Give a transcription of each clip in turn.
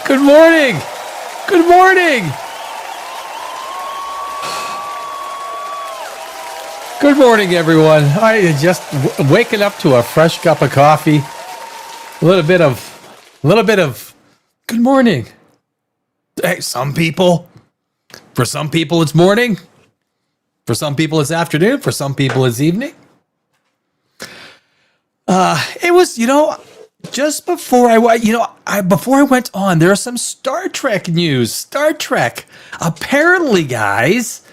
Good morning. Good morning. Good morning, everyone. I just waking up to a fresh cup of coffee. A little bit of good morning. Hey, for some people it's morning. For some people it's afternoon. For some people it's evening. It was, just before before I went on, there was some Star Trek news. Star Trek, apparently, guys.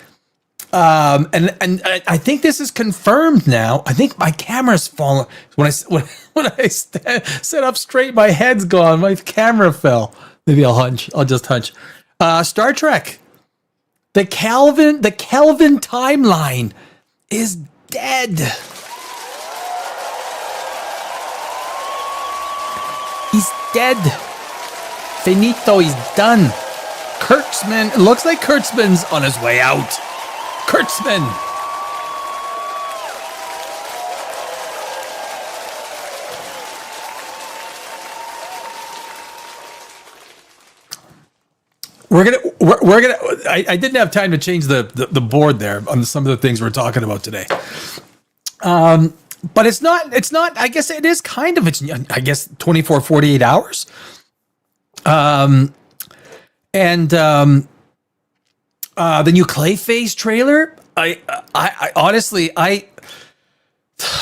And I think this is confirmed now. I think my camera's fallen. When I sit up straight, my head's gone. My camera fell. Maybe I'll hunch. I'll just hunch. Star Trek. The Kelvin timeline is dead. He's dead. Finito. He's done. Kurtzman. It looks like Kurtzman's on his way out. Kurtzman. I didn't have time to change the board there on some of the things we're talking about today. But it's not, I guess it is kind of, it's, I guess 24, 48 hours. The new Clayface trailer, I honestly,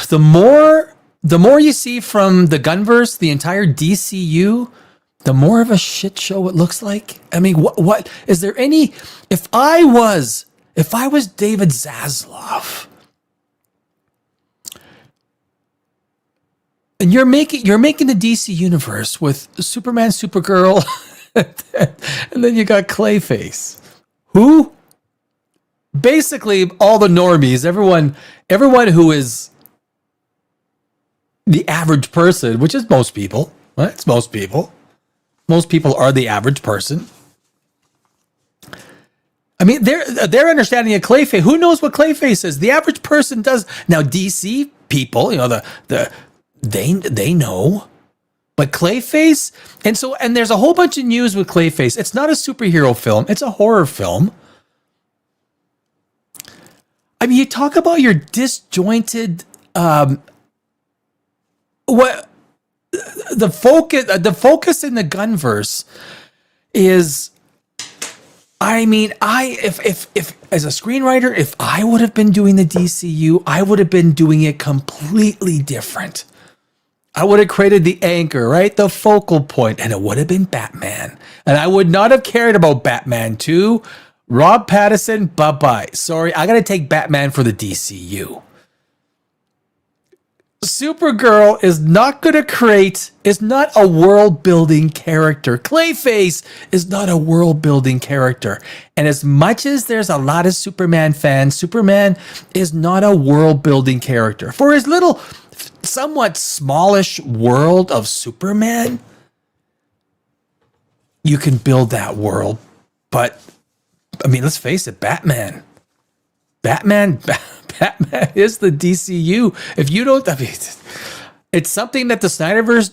the more you see from the Gunverse, the entire DCU, the more of a shit show it looks like. I mean, what is there any? If I was David Zaslav, and you're making the DC universe with Superman, Supergirl, and then you got Clayface. Who? Basically, all the normies, everyone who is the average person, which is most people, right? It's most people. Most people are the average person. I mean, their understanding of Clayface. Who knows what Clayface is? The average person does. Now, DC people, they know. But Clayface, and there's a whole bunch of news with Clayface. It's not a superhero film. It's a horror film. I mean, you talk about your disjointed, the focus in the Gunverse is, I mean, if as a screenwriter, if I would have been doing the DCU, I would have been doing it completely different. I would have created the anchor, right? The focal point, and it would have been Batman. And I would not have cared about Batman 2. Rob Pattinson, bye-bye. Sorry, I got to take Batman for the DCU. Supergirl is not a world-building character. Clayface is not a world-building character. And as much as there's a lot of Superman fans, Superman is not a world-building character. For his little, somewhat smallish world of Superman, you can build that world. But, I mean, let's face it, Batman is the DCU. If you don't, I mean, it's something that the Snyderverse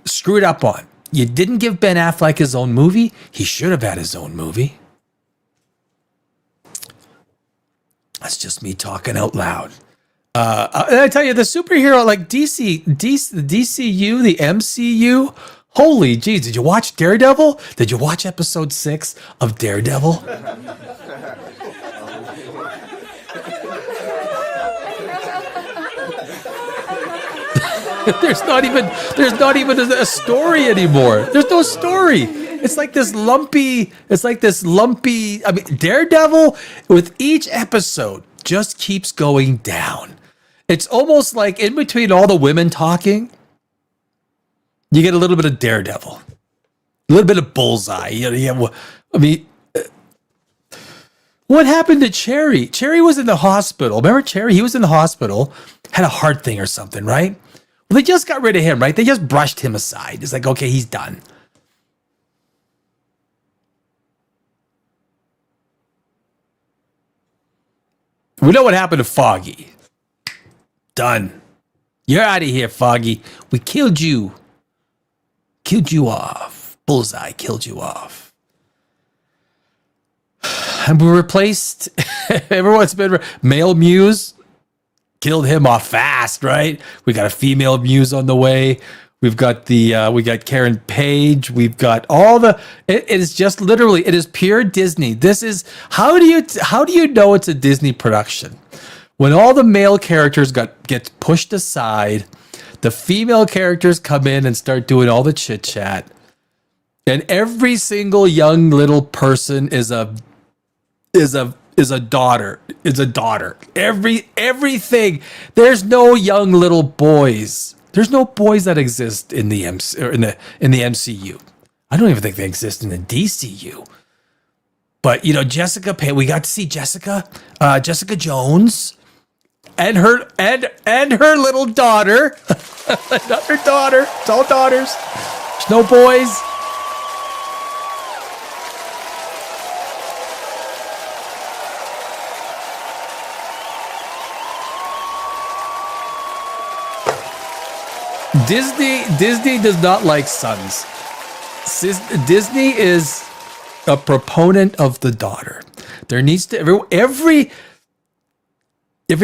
screwed up on. You didn't give Ben Affleck his own movie. He should have had his own movie. That's just me talking out loud. I tell you, the superhero, like the DCU, the MCU, holy jeez, did you watch Daredevil? Did you watch episode 6 of Daredevil? There's not even a story anymore. There's no story. It's like this lumpy, I mean, Daredevil with each episode just keeps going down. It's almost like in between all the women talking, you get a little bit of Daredevil, a little bit of Bullseye. I mean, what happened to Cherry? Cherry was in the hospital. Remember Cherry? He was in the hospital, had a heart thing or something, right? Well, they just got rid of him, right? They just brushed him aside. It's like, okay, he's done. We know what happened to Foggy. Done. You're out of here, Foggy. We killed you. killed you off. Bullseye killed you off. And we replaced everyone's been male Muse killed him off fast, right? We got a female Muse on the way. We've got we got Karen Page. We've got all it is just literally, it is pure Disney. This is, how do you know it's a Disney production? When all the male characters get pushed aside, the female characters come in and start doing all the chit chat. And every single young little person is a daughter. Everything. There's no young little boys. There's no boys that exist in the MCU. I don't even think they exist in the DCU. But Jessica Payne, we got to see Jessica Jones and her little daughter. Not her daughter. It's all daughters. There's no boys. Disney does not like sons. Disney is a proponent of the daughter. There needs to every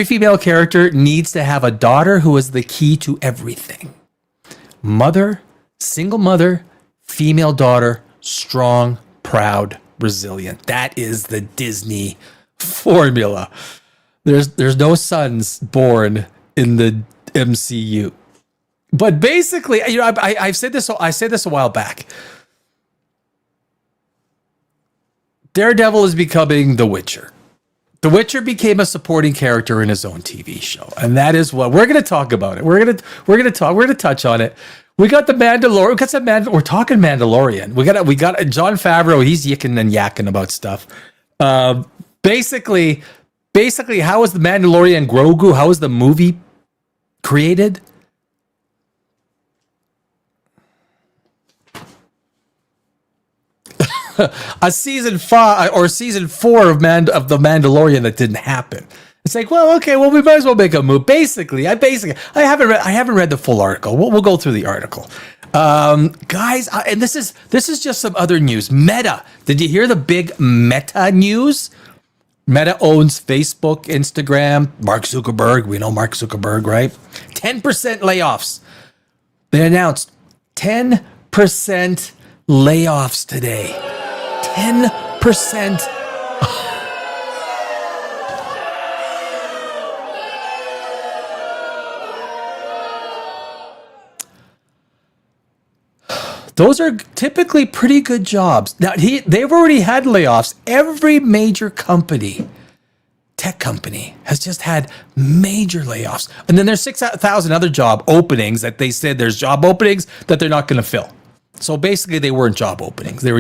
female character needs to have a daughter who is the key to everything. Mother, single mother, female daughter, strong, proud, resilient. That is the Disney formula. There's no sons born in the MCU. But basically, I've said this. I said this a while back. Daredevil is becoming The Witcher. The Witcher became a supporting character in his own TV show, and that is what we're going to talk about. It. We're going to touch on it. We got the Mandalorian. We're talking Mandalorian. We got Jon Favreau. He's yicking and yakking about stuff. Basically, how is the Mandalorian Grogu? How is the movie created? A season 5 or season 4 of the Mandalorian that didn't happen. It's like, well, okay, well, we might as well make a move. I haven't read the full article. We'll go through the article, guys. And this is just some other news. Meta. Did you hear the big Meta news? Meta owns Facebook, Instagram. Mark Zuckerberg. We know Mark Zuckerberg, right? 10% layoffs. They announced 10% layoffs today. 10%. Those are typically pretty good jobs. Now, they've already had layoffs. Every major company, tech company, has just had major layoffs. And then there's 6,000 other job openings that they said there's job openings that they're not going to fill. So basically, they weren't job openings. They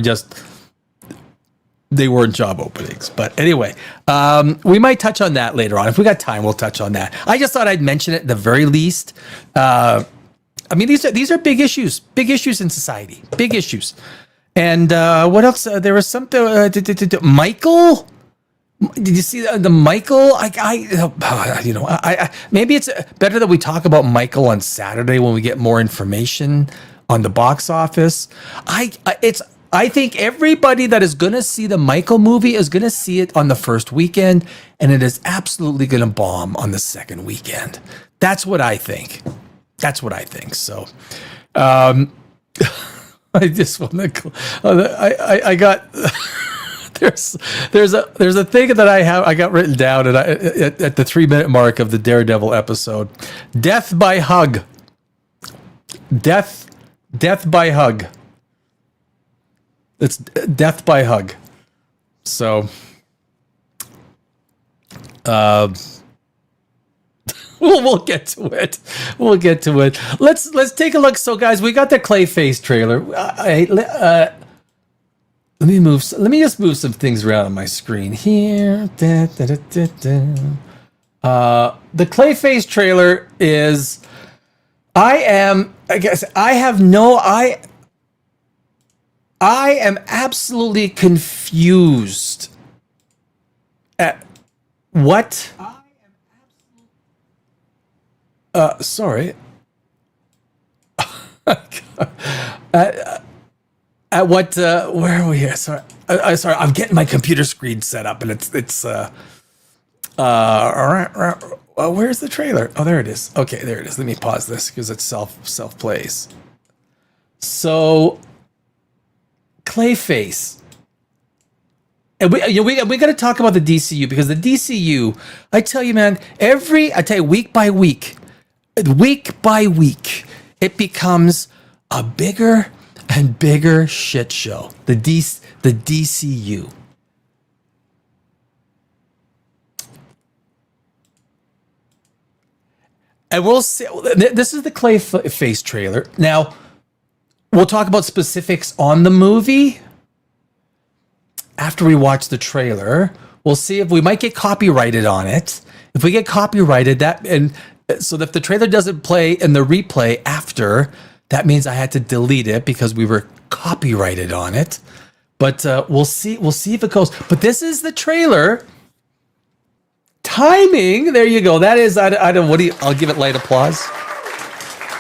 weren't job openings. But anyway, we might touch on that later on. If we got time, we'll touch on that. I just thought I'd mention it at the very least. I mean, these are big issues in society, big issues. And what else? There was something. Michael. Did you see the Michael? Maybe it's better that we talk about Michael on Saturday when we get more information on the box office. I think everybody that is going to see the Michael movie is going to see it on the first weekend, and it is absolutely going to bomb on the second weekend. That's what I think. So, I just want to. I got. There's a thing that I got written down at the 3-minute mark of the Daredevil episode. Death by hug. Death by hug. It's death by hug. So, we'll get to it. Let's take a look. So, guys, we got the Clayface trailer. Let me just move some things around on my screen here. The Clayface trailer is. I am absolutely confused at what. Sorry. At what? Where are we here? Sorry, sorry. I'm getting my computer screen set up, and it's. Where's the trailer? Oh, there it is. Okay, there it is. Let me pause this because it's self plays. So, Clayface. And we got to talk about the DCU because the DCU, I tell you, man, week by week, it becomes a bigger and bigger shit show. The DCU. And we'll see. This is the Clayface trailer. Now, we'll talk about specifics on the movie after we watch the trailer. We'll see if we might get copyrighted on it. If we get copyrighted, so if the trailer doesn't play in the replay after, that means I had to delete it because we were copyrighted on it. But we'll see. We'll see if it goes. But this is the trailer. Timing. There you go. That is. I don't. I'll give it light applause.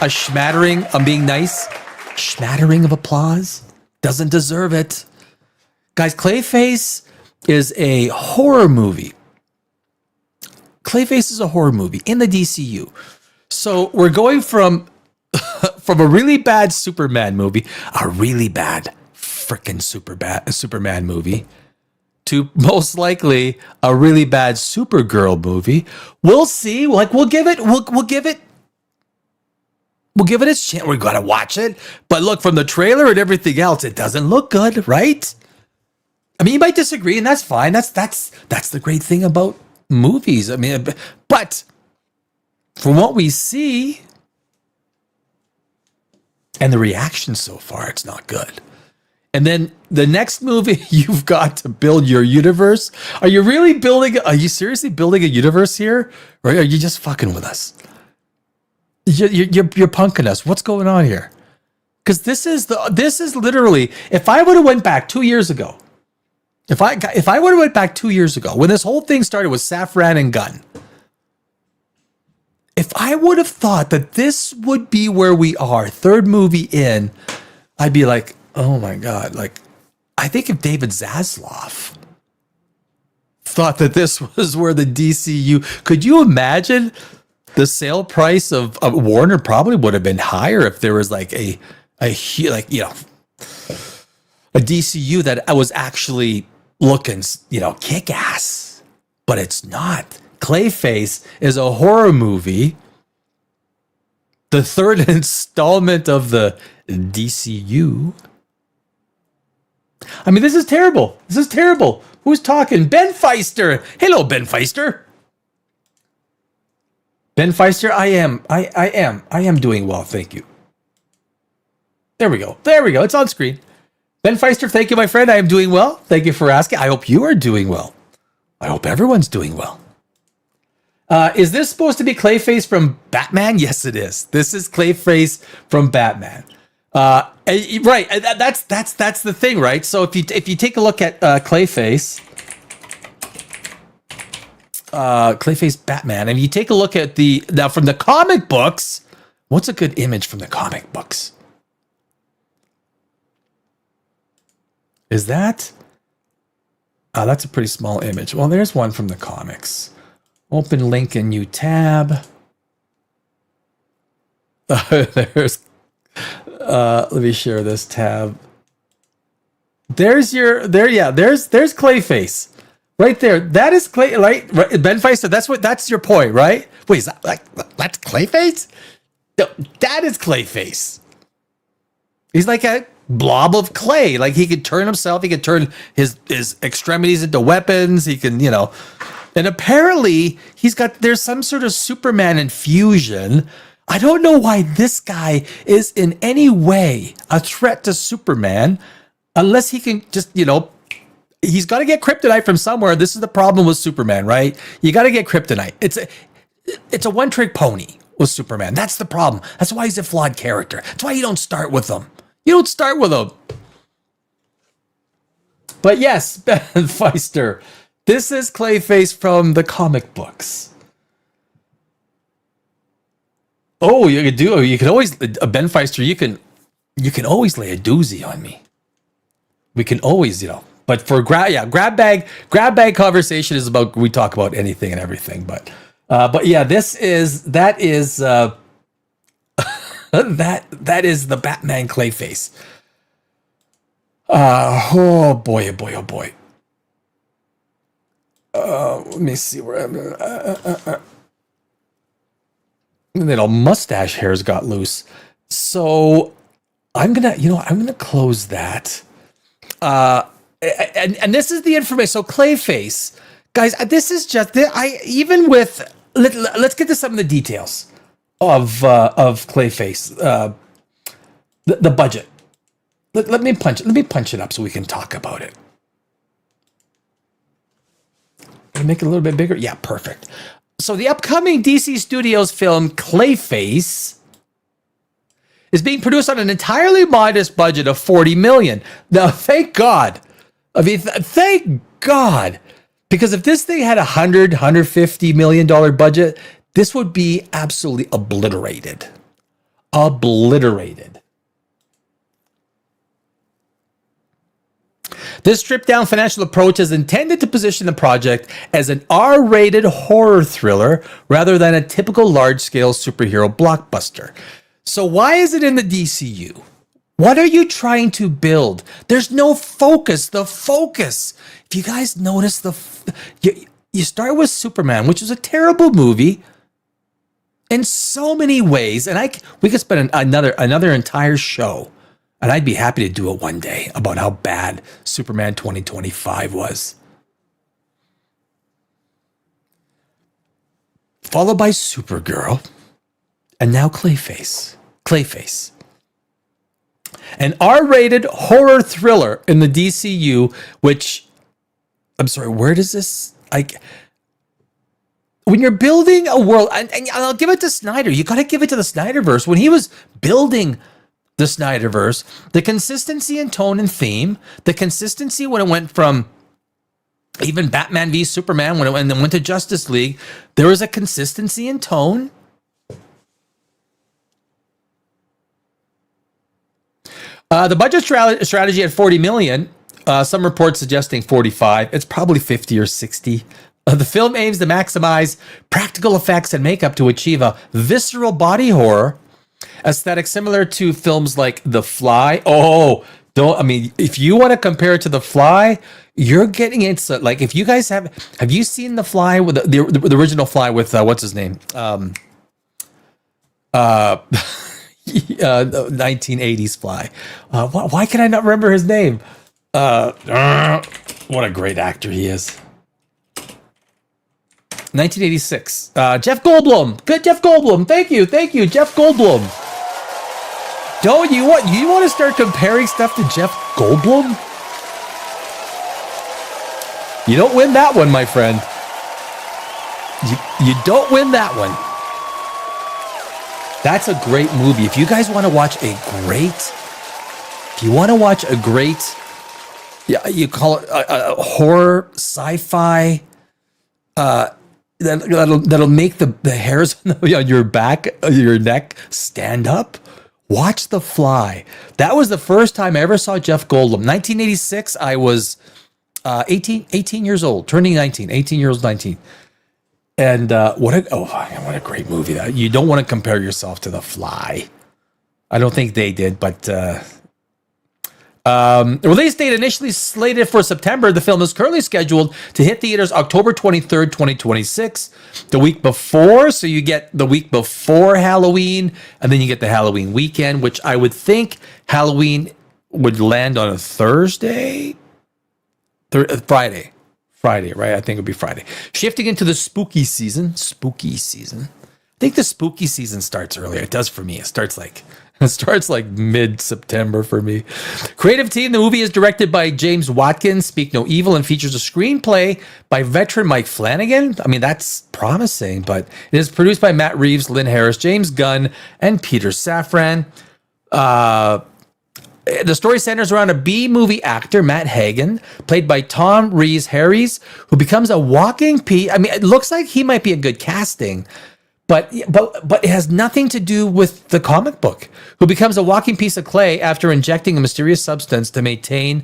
A schmattering. I'm being nice. Schmattering of applause. Doesn't deserve it. Guys, Clayface is a horror movie. Clayface is a horror movie in the DCU. So we're going from a really bad Superman movie, a really bad freaking Superman movie, to most likely a really bad Supergirl movie. We'll see. We'll give it its chance. We're gonna watch it. But look, from the trailer and everything else, it doesn't look good, right? I mean, you might disagree, and that's fine. That's the great thing about movies. I mean, but from what we see and the reaction so far, it's not good. And then the next movie, you've got to build your universe. Are you seriously building a universe here? Or are you just fucking with us? You're punking us. What's going on here? Because this is literally, if I would have went back 2 years ago, if I would have went back 2 years ago, when this whole thing started with Safran and Gunn, if I would have thought that this would be where we are, third movie in, I'd be like, oh my God. Like, I think if David Zaslav thought that this was where the DCU, could you imagine the sale price of Warner probably would have been higher if there was like a DCU that was actually looking, kick ass, but it's not. Clayface is a horror movie, the third installment of the DCU. I mean, this is terrible. This is terrible. Who's talking? Ben Feister. Hello, Ben Feister. Ben Feister, I am doing well, thank you. There we go. It's on screen. Ben Feister, thank you, my friend. I am doing well. Thank you for asking. I hope you are doing well. I hope everyone's doing well. Is this supposed to be Clayface from Batman? Yes, it is. This is Clayface from Batman. Right. That's the thing, right? So if you take a look at Clayface Batman, and you take a look at now from the comic books, what's a good image from the comic books? Is that? That's a pretty small image. Well, there's one from the comics. Open link in new tab. Let me share this tab. There's Clayface. Right there. That is Clay, right? Ben Feister, that's your point, right? Wait, is that that's Clayface? No, that is Clayface. He's like a blob of clay. Like he could turn himself, he could turn his extremities into weapons, he can, and apparently there's some sort of Superman infusion. I don't know why this guy is in any way a threat to Superman unless he can just, he's got to get kryptonite from somewhere. This is the problem with Superman, right? You got to get kryptonite. It's a one-trick pony with Superman. That's the problem. That's why he's a flawed character. That's why you don't start with him. You don't start with him. But yes, Ben Feister, this is Clayface from the comic books. Oh, you could do. You can always Ben Feister. You can always lay a doozy on me. We can always, But for grab bag conversation is about, we talk about anything and everything. But yeah, that is that is the Batman Clayface. Oh boy, oh boy, oh boy. Let me see where I'm. Little mustache hairs got loose, so I'm gonna close that. And this is the information. So Clayface, guys, this is just let's get to some of the details of Clayface. The budget. Let me punch it up so we can talk about it. Can I make it a little bit bigger? Yeah, perfect. So the upcoming DC Studios film Clayface is being produced on an entirely modest budget of $40 million. Now, thank God. I mean, thank God. Because if this thing had $150 million budget, this would be absolutely obliterated. Obliterated. This stripped-down financial approach is intended to position the project as an R-rated horror thriller rather than a typical large-scale superhero blockbuster. So why is it in the DCU? What are you trying to build? There's no focus. The focus. If you guys notice, you start with Superman, which is a terrible movie in so many ways, and we could spend another entire show. And I'd be happy to do it one day about how bad Superman 2025 was. Followed by Supergirl. And now Clayface. Clayface. An R-rated horror thriller in the DCU, which, I'm sorry, where does this... when you're building a world, and I'll give it to Snyder. You got to give it to the Snyderverse. When he was building the Snyderverse, the consistency in tone and theme, the consistency when it went from even Batman v Superman, when it went to Justice League, there was a consistency in tone. The budget strategy at $40 million. Some reports suggesting 45. It's probably 50 or 60. The film aims to maximize practical effects and makeup to achieve a visceral body horror aesthetic similar to films like The Fly. If you want to compare it to The Fly, you're getting into, like, if you guys have you seen The Fly with the original Fly with what's his name? 1980s Fly. Why can I not remember his name? What a great actor he is. 1986. Jeff Goldblum. Good, Jeff Goldblum. Thank you, Jeff Goldblum. Don't you want to start comparing stuff to Jeff Goldblum? You don't win that one, my friend. You don't win that one. That's a great movie. If you guys want to watch a great, you call it a horror, sci-fi, that'll make the hairs on your back, your neck stand up. Watch The Fly. That was the first time I ever saw Jeff Goldblum. 1986, I was 18 years old, turning 19, 18 years old, 19. And what a great movie. That you don't want to compare yourself to The Fly. I don't think they did, but the release date initially slated for September. The film is currently scheduled to hit theaters October 23rd, 2026, the week before. So you get the week before Halloween, and then you get the Halloween weekend, which I would think Halloween would land on a Thursday, Friday, right? I think it would be Friday. Shifting into the spooky season. I think the spooky season starts earlier. It does for me. It starts like mid-September for me. Creative team. The movie is directed by James Watkins, Speak No Evil, and features a screenplay by veteran Mike Flanagan. I mean, that's promising, but it is produced by Matt Reeves, Lynn Harris, James Gunn, and Peter Safran. The story centers around a B-movie actor, Matt Hagen, played by Tom Rhys Harries, who becomes a walking I mean, it looks like he might be a good casting, but it has nothing to do with the comic book. Who becomes a walking piece of clay after injecting a mysterious substance to maintain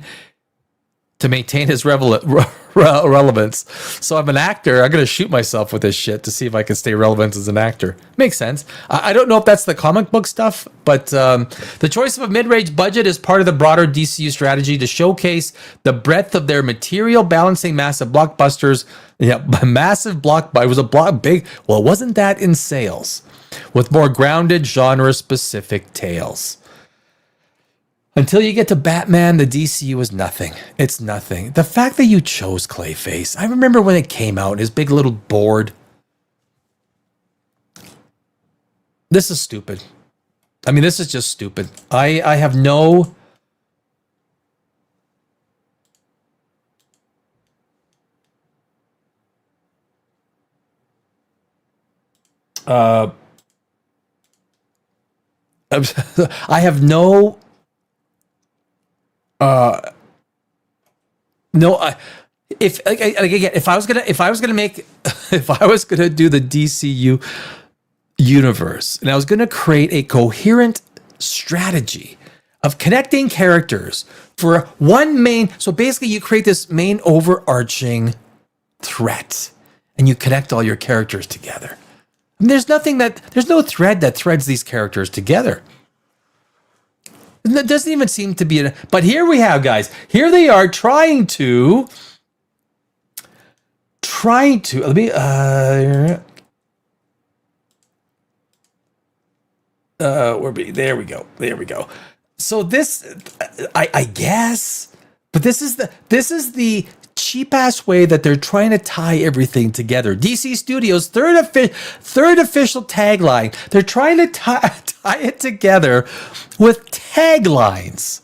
his relevance. So I'm an actor. I'm going to shoot myself with this shit to see if I can stay relevant as an actor. Makes sense. I don't know if that's the comic book stuff, but the choice of a mid-range budget is part of the broader DCU strategy to showcase the breadth of their material, balancing massive blockbusters. Yeah, massive blockbuster. It was a big. Well, it wasn't that in sales, with more grounded, genre-specific tales. Until you get to Batman, the DCU is nothing. It's nothing. The fact that you chose Clayface, I remember when it came out, his big little board. This is stupid. I mean, this is just stupid. I have no... I have no... if I was gonna do the DCU universe and I was gonna create a coherent strategy of connecting characters for one main, so basically you create this main overarching threat and you connect all your characters together. And there's no thread that threads these characters together. It doesn't even seem to be but here we have, guys. Here they are trying to let me there we go. So this I guess, but this is the cheap ass way that they're trying to tie everything together. DC Studios third official tagline. They're trying to tie it together with taglines.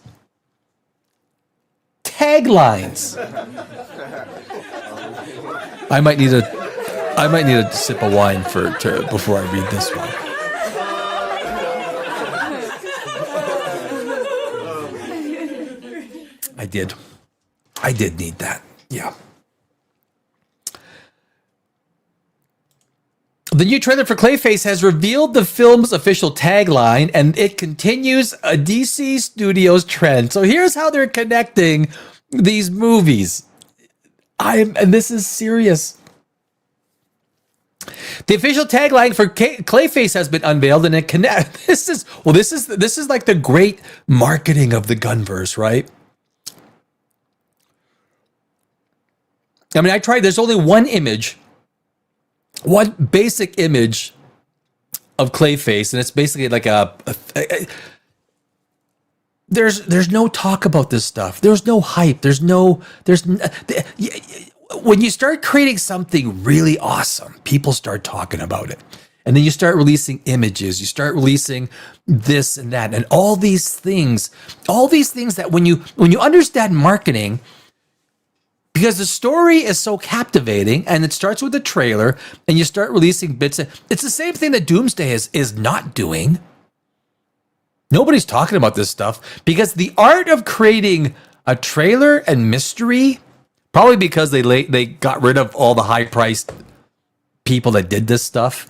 I might need a sip of wine before I read this one. I did need that. Yeah. The new trailer for Clayface has revealed the film's official tagline, and it continues a DC Studios trend. So here's how they're connecting these movies. And this is serious. The official tagline for Clayface has been unveiled, and it connects. This is like the great marketing of the Gunverse, right? I mean, there's only one basic image of Clayface, and it's basically like there's no talk about this stuff. There's no hype. When you start creating something really awesome, people start talking about it. And then you start releasing images, you start releasing this and that, and all these things that when you understand marketing, because the story is so captivating and it starts with a trailer and you start releasing bits. It's the same thing that Doomsday is not doing. Nobody's talking about this stuff because the art of creating a trailer and mystery, probably because they got rid of all the high-priced people that did this stuff.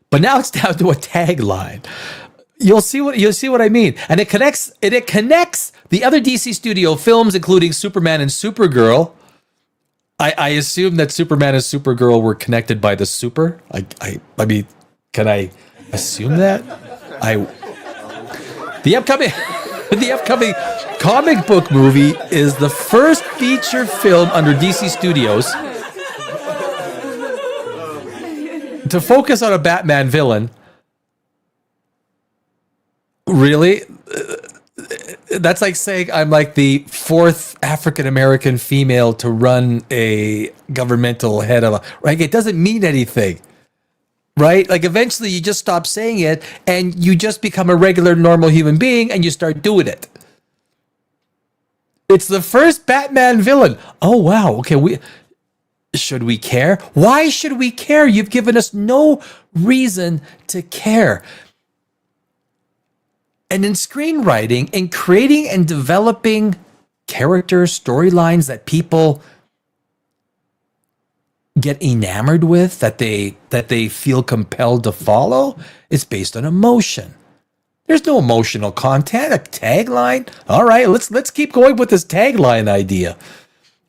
But now it's down to a tagline. You'll see what I mean. And it connects the other DC Studio films, including Superman and Supergirl. I assume that Superman and Supergirl were connected by the super. I mean, can I assume that? The upcoming comic book movie is the first feature film under DC Studios to focus on a Batman villain. Really? That's like saying I'm like the fourth African-American female to run a governmental head of right? It doesn't mean anything, right? Like eventually you just stop saying it and you just become a regular, normal human being and you start doing it. It's the first Batman villain. Oh, wow. Okay. Should we care? Why should we care? You've given us no reason to care. And in screenwriting, in creating and developing characters, storylines that people get enamored with, that they feel compelled to follow, is based on emotion. There's no emotional content. A tagline. All right, let's keep going with this tagline idea.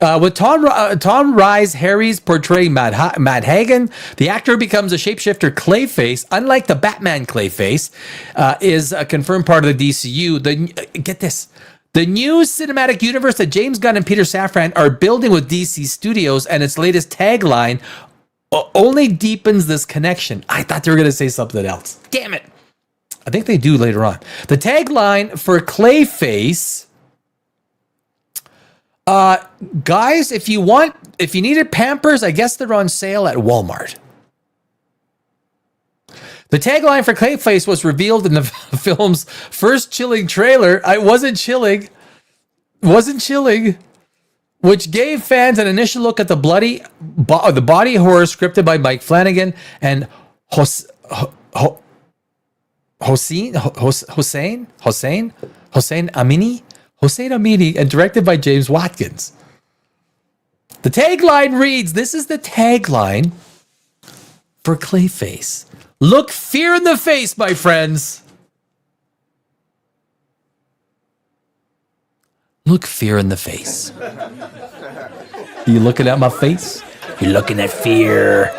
With Tom Rise Harry's portraying Matt Hagen, the actor who becomes a shapeshifter Clayface, unlike the Batman Clayface, is a confirmed part of the DCU. Get this. The new cinematic universe that James Gunn and Peter Safran are building with DC Studios and its latest tagline only deepens this connection. I thought they were going to say something else. Damn it. I think they do later on. The tagline for Clayface, guys, if you needed Pampers, I guess they're on sale at Walmart. The tagline for Clayface was revealed in the film's first chilling trailer. I wasn't chilling, which gave fans an initial look at the body horror scripted by Mike Flanagan and Hossein Amini, and directed by James Watkins. The tagline reads, this is the tagline for Clayface. Look fear in the face, my friends. Look fear in the face. You looking at my face? You're looking at fear.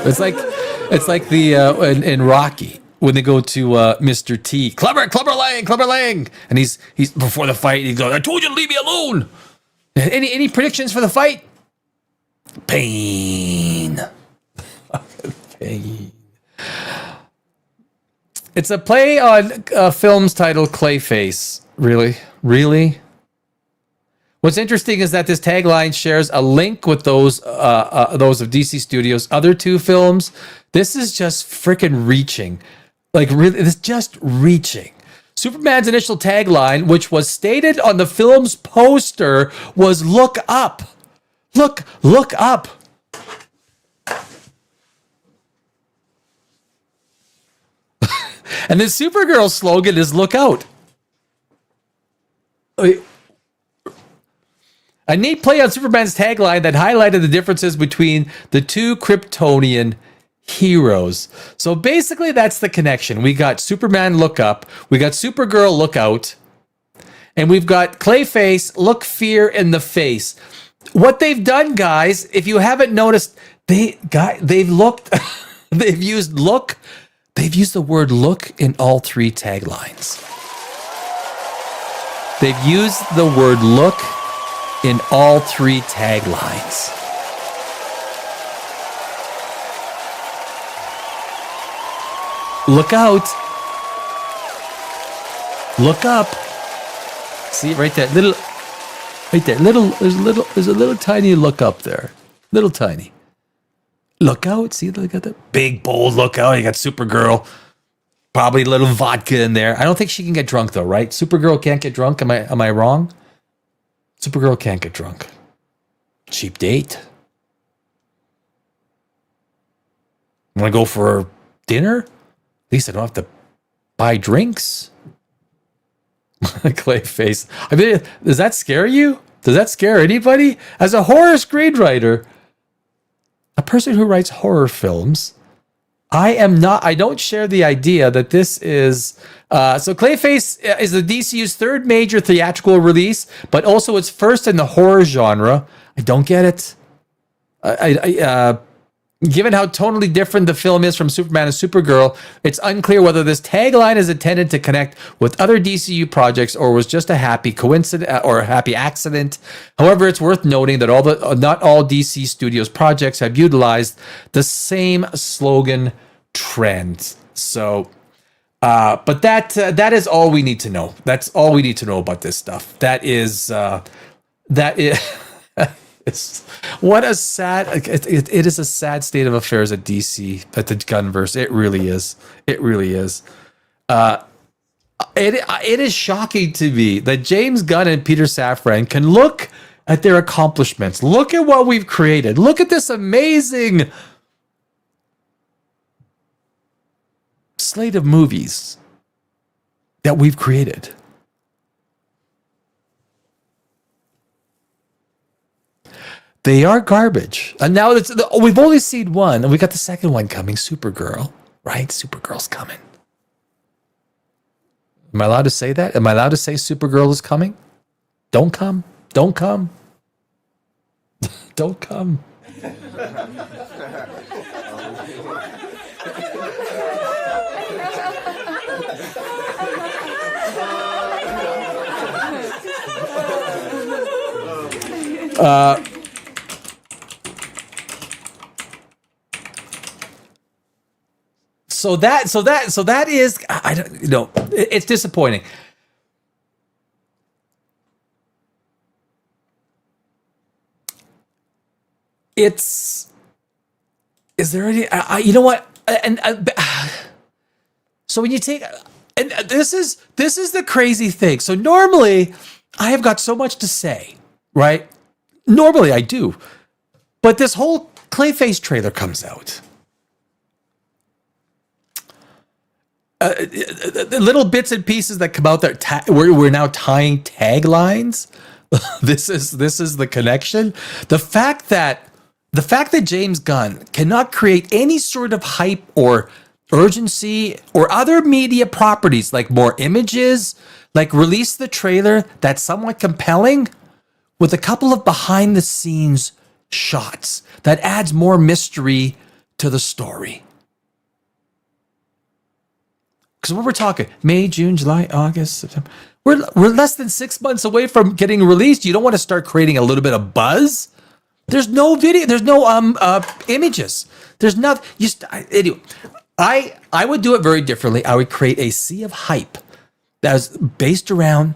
It's like the in Rocky when they go to Mr. T. Clubber Lang, and he's before the fight. He goes, "I told you to leave me alone." Any predictions for the fight? Pain. Pain. It's a play on films titled Clayface. Really. What's interesting is that this tagline shares a link with those of DC Studios' other two films. This is just freaking reaching. Like, really, it's just reaching. Superman's initial tagline, which was stated on the film's poster, was "Look up. Look up." And the Supergirl slogan is "Look out." A neat play on Superman's tagline that highlighted the differences between the two Kryptonian heroes. So basically, that's the connection. We got Superman, look up. We got Supergirl, look out. And we've got Clayface, look fear in the face. What they've done, guys, if you haven't noticed, they've used the word look in all three taglines. They've used the word look in all three taglines. Look out. Look up. See right there, there's a little tiny look up there. Little tiny. Look out. See, look at that big bold look out. You got Supergirl. Probably a little vodka in there. I don't think she can get drunk though, right? Supergirl can't get drunk. Am I wrong? Supergirl can't get drunk. Cheap date. Want to go for dinner? At least I don't have to buy drinks. Clayface. I mean, does that scare you? Does that scare anybody? As a horror screenwriter, a person who writes horror films, I don't share the idea that this is... so Clayface is the DCU's third major theatrical release, but also its first in the horror genre. I don't get it. Given how tonally different the film is from Superman and Supergirl, it's unclear whether this tagline is intended to connect with other DCU projects or was just a happy coincidence or a happy accident. However, it's worth noting that not all DC Studios projects have utilized the same slogan trend. So, but that is all we need to know. That's all we need to know about this stuff. That is. What a sad, it is a sad state of affairs at DC, at the Gunverse. It really is. It really is. It is shocking to me that James Gunn and Peter Safran can look at their accomplishments. Look at what we've created. Look at this amazing slate of movies that we've created. They are garbage. And now we've only seen one, and we got the second one coming, Supergirl, right? Supergirl's coming. Am I allowed to say that? Am I allowed to say Supergirl is coming? Don't come. Don't come. Don't come. So that is, I don't, it's disappointing. Is there any, you know what? So when you take, and this is the crazy thing. So normally I have got so much to say, right? Normally I do, but this whole Clayface trailer comes out. The little bits and pieces that come out that we're now tying taglines. This is the connection. The fact that James Gunn cannot create any sort of hype or urgency or other media properties, like more images, like release the trailer that's somewhat compelling with a couple of behind the scenes shots that adds more mystery to the story. Because what we're talking, May, June, July, August, September, we're less than 6 months away from getting released. You don't want to start creating a little bit of buzz. There's no video. There's no images. There's nothing. Anyway, I would do it very differently. I would create a sea of hype that is based around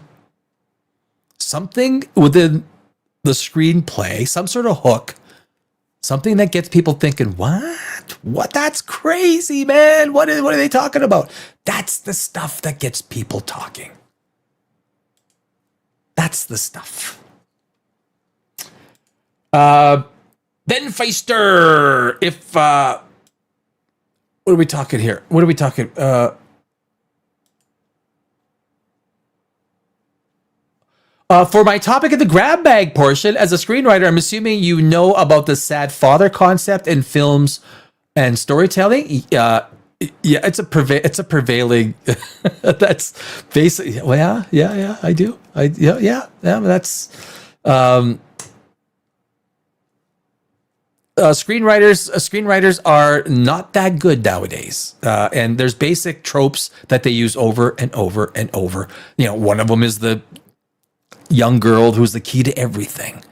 something within the screenplay, some sort of hook, something that gets people thinking, what? That's crazy, man. What are they talking about? That's the stuff that gets people talking. That's the stuff. Ben Feister, if what are we talking here? What are we talking? For my topic of the grab bag portion, as a screenwriter, I'm assuming you know about the sad father concept in films and storytelling. It's a prevailing. That's basically. Well, yeah, I do. That's. Screenwriters are not that good nowadays, and there's basic tropes that they use over and over and over. One of them is the young girl who's the key to everything,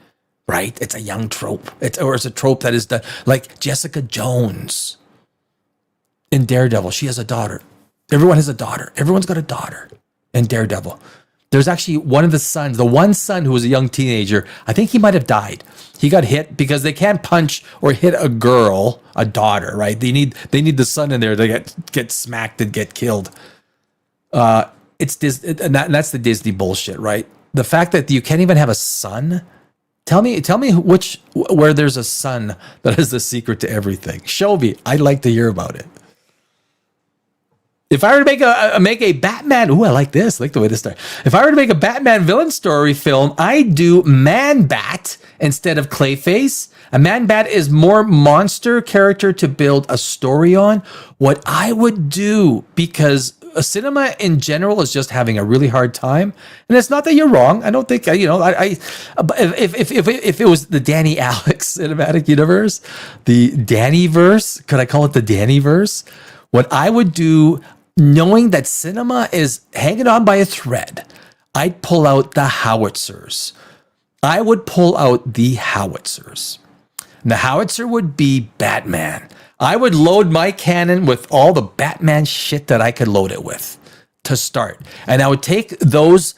right? It's a young trope. It's a trope that is like Jessica Jones in Daredevil. She has a daughter. Everyone has a daughter. Everyone's got a daughter in Daredevil. There's actually one of the sons, the one son who was a young teenager. I think he might have died. He got hit because they can't punch or hit a girl, a daughter, right? They need the son in there to get smacked and get killed. It's Disney, and that's the Disney bullshit, right? The fact that you can't even have a son. Tell me where there's a son that is the secret to everything. Show me. I'd like to hear about it. If I were to make a Batman, I like this. I like the way this starts. If I were to make a Batman villain story film, I'd do Man-Bat instead of Clayface. A Man-Bat is more monster character to build a story on. What I would do, because cinema in general is just having a really hard time, and it's not that you're wrong. I don't think if it was the Danny Alex cinematic universe, the Dannyverse, could I call it the Dannyverse? What I would do, knowing that cinema is hanging on by a thread, I'd pull out the howitzers. I would pull out the howitzers. And the howitzer would be Batman. I would load my cannon with all the Batman shit that I could load it with to start. And I would take those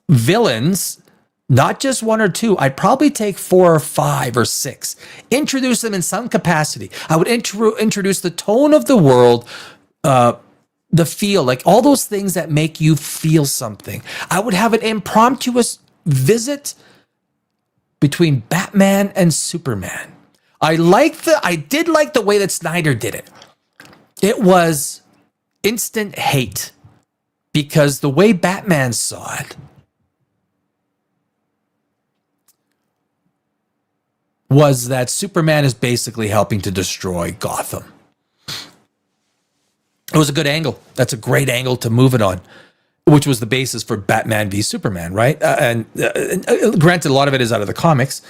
villains, not just one or two. I'd probably take 4 or 5 or 6, introduce them in some capacity. I would introduce the tone of the world, the feel, like all those things that make you feel something. I would have an impromptu visit between Batman and Superman. I did like the way that Snyder did it. It was instant hate because the way Batman saw it, was that Superman is basically helping to destroy Gotham. It was a good angle. That's a great angle to move it on, which was the basis for Batman v Superman, right? And granted, a lot of it is out of the comics.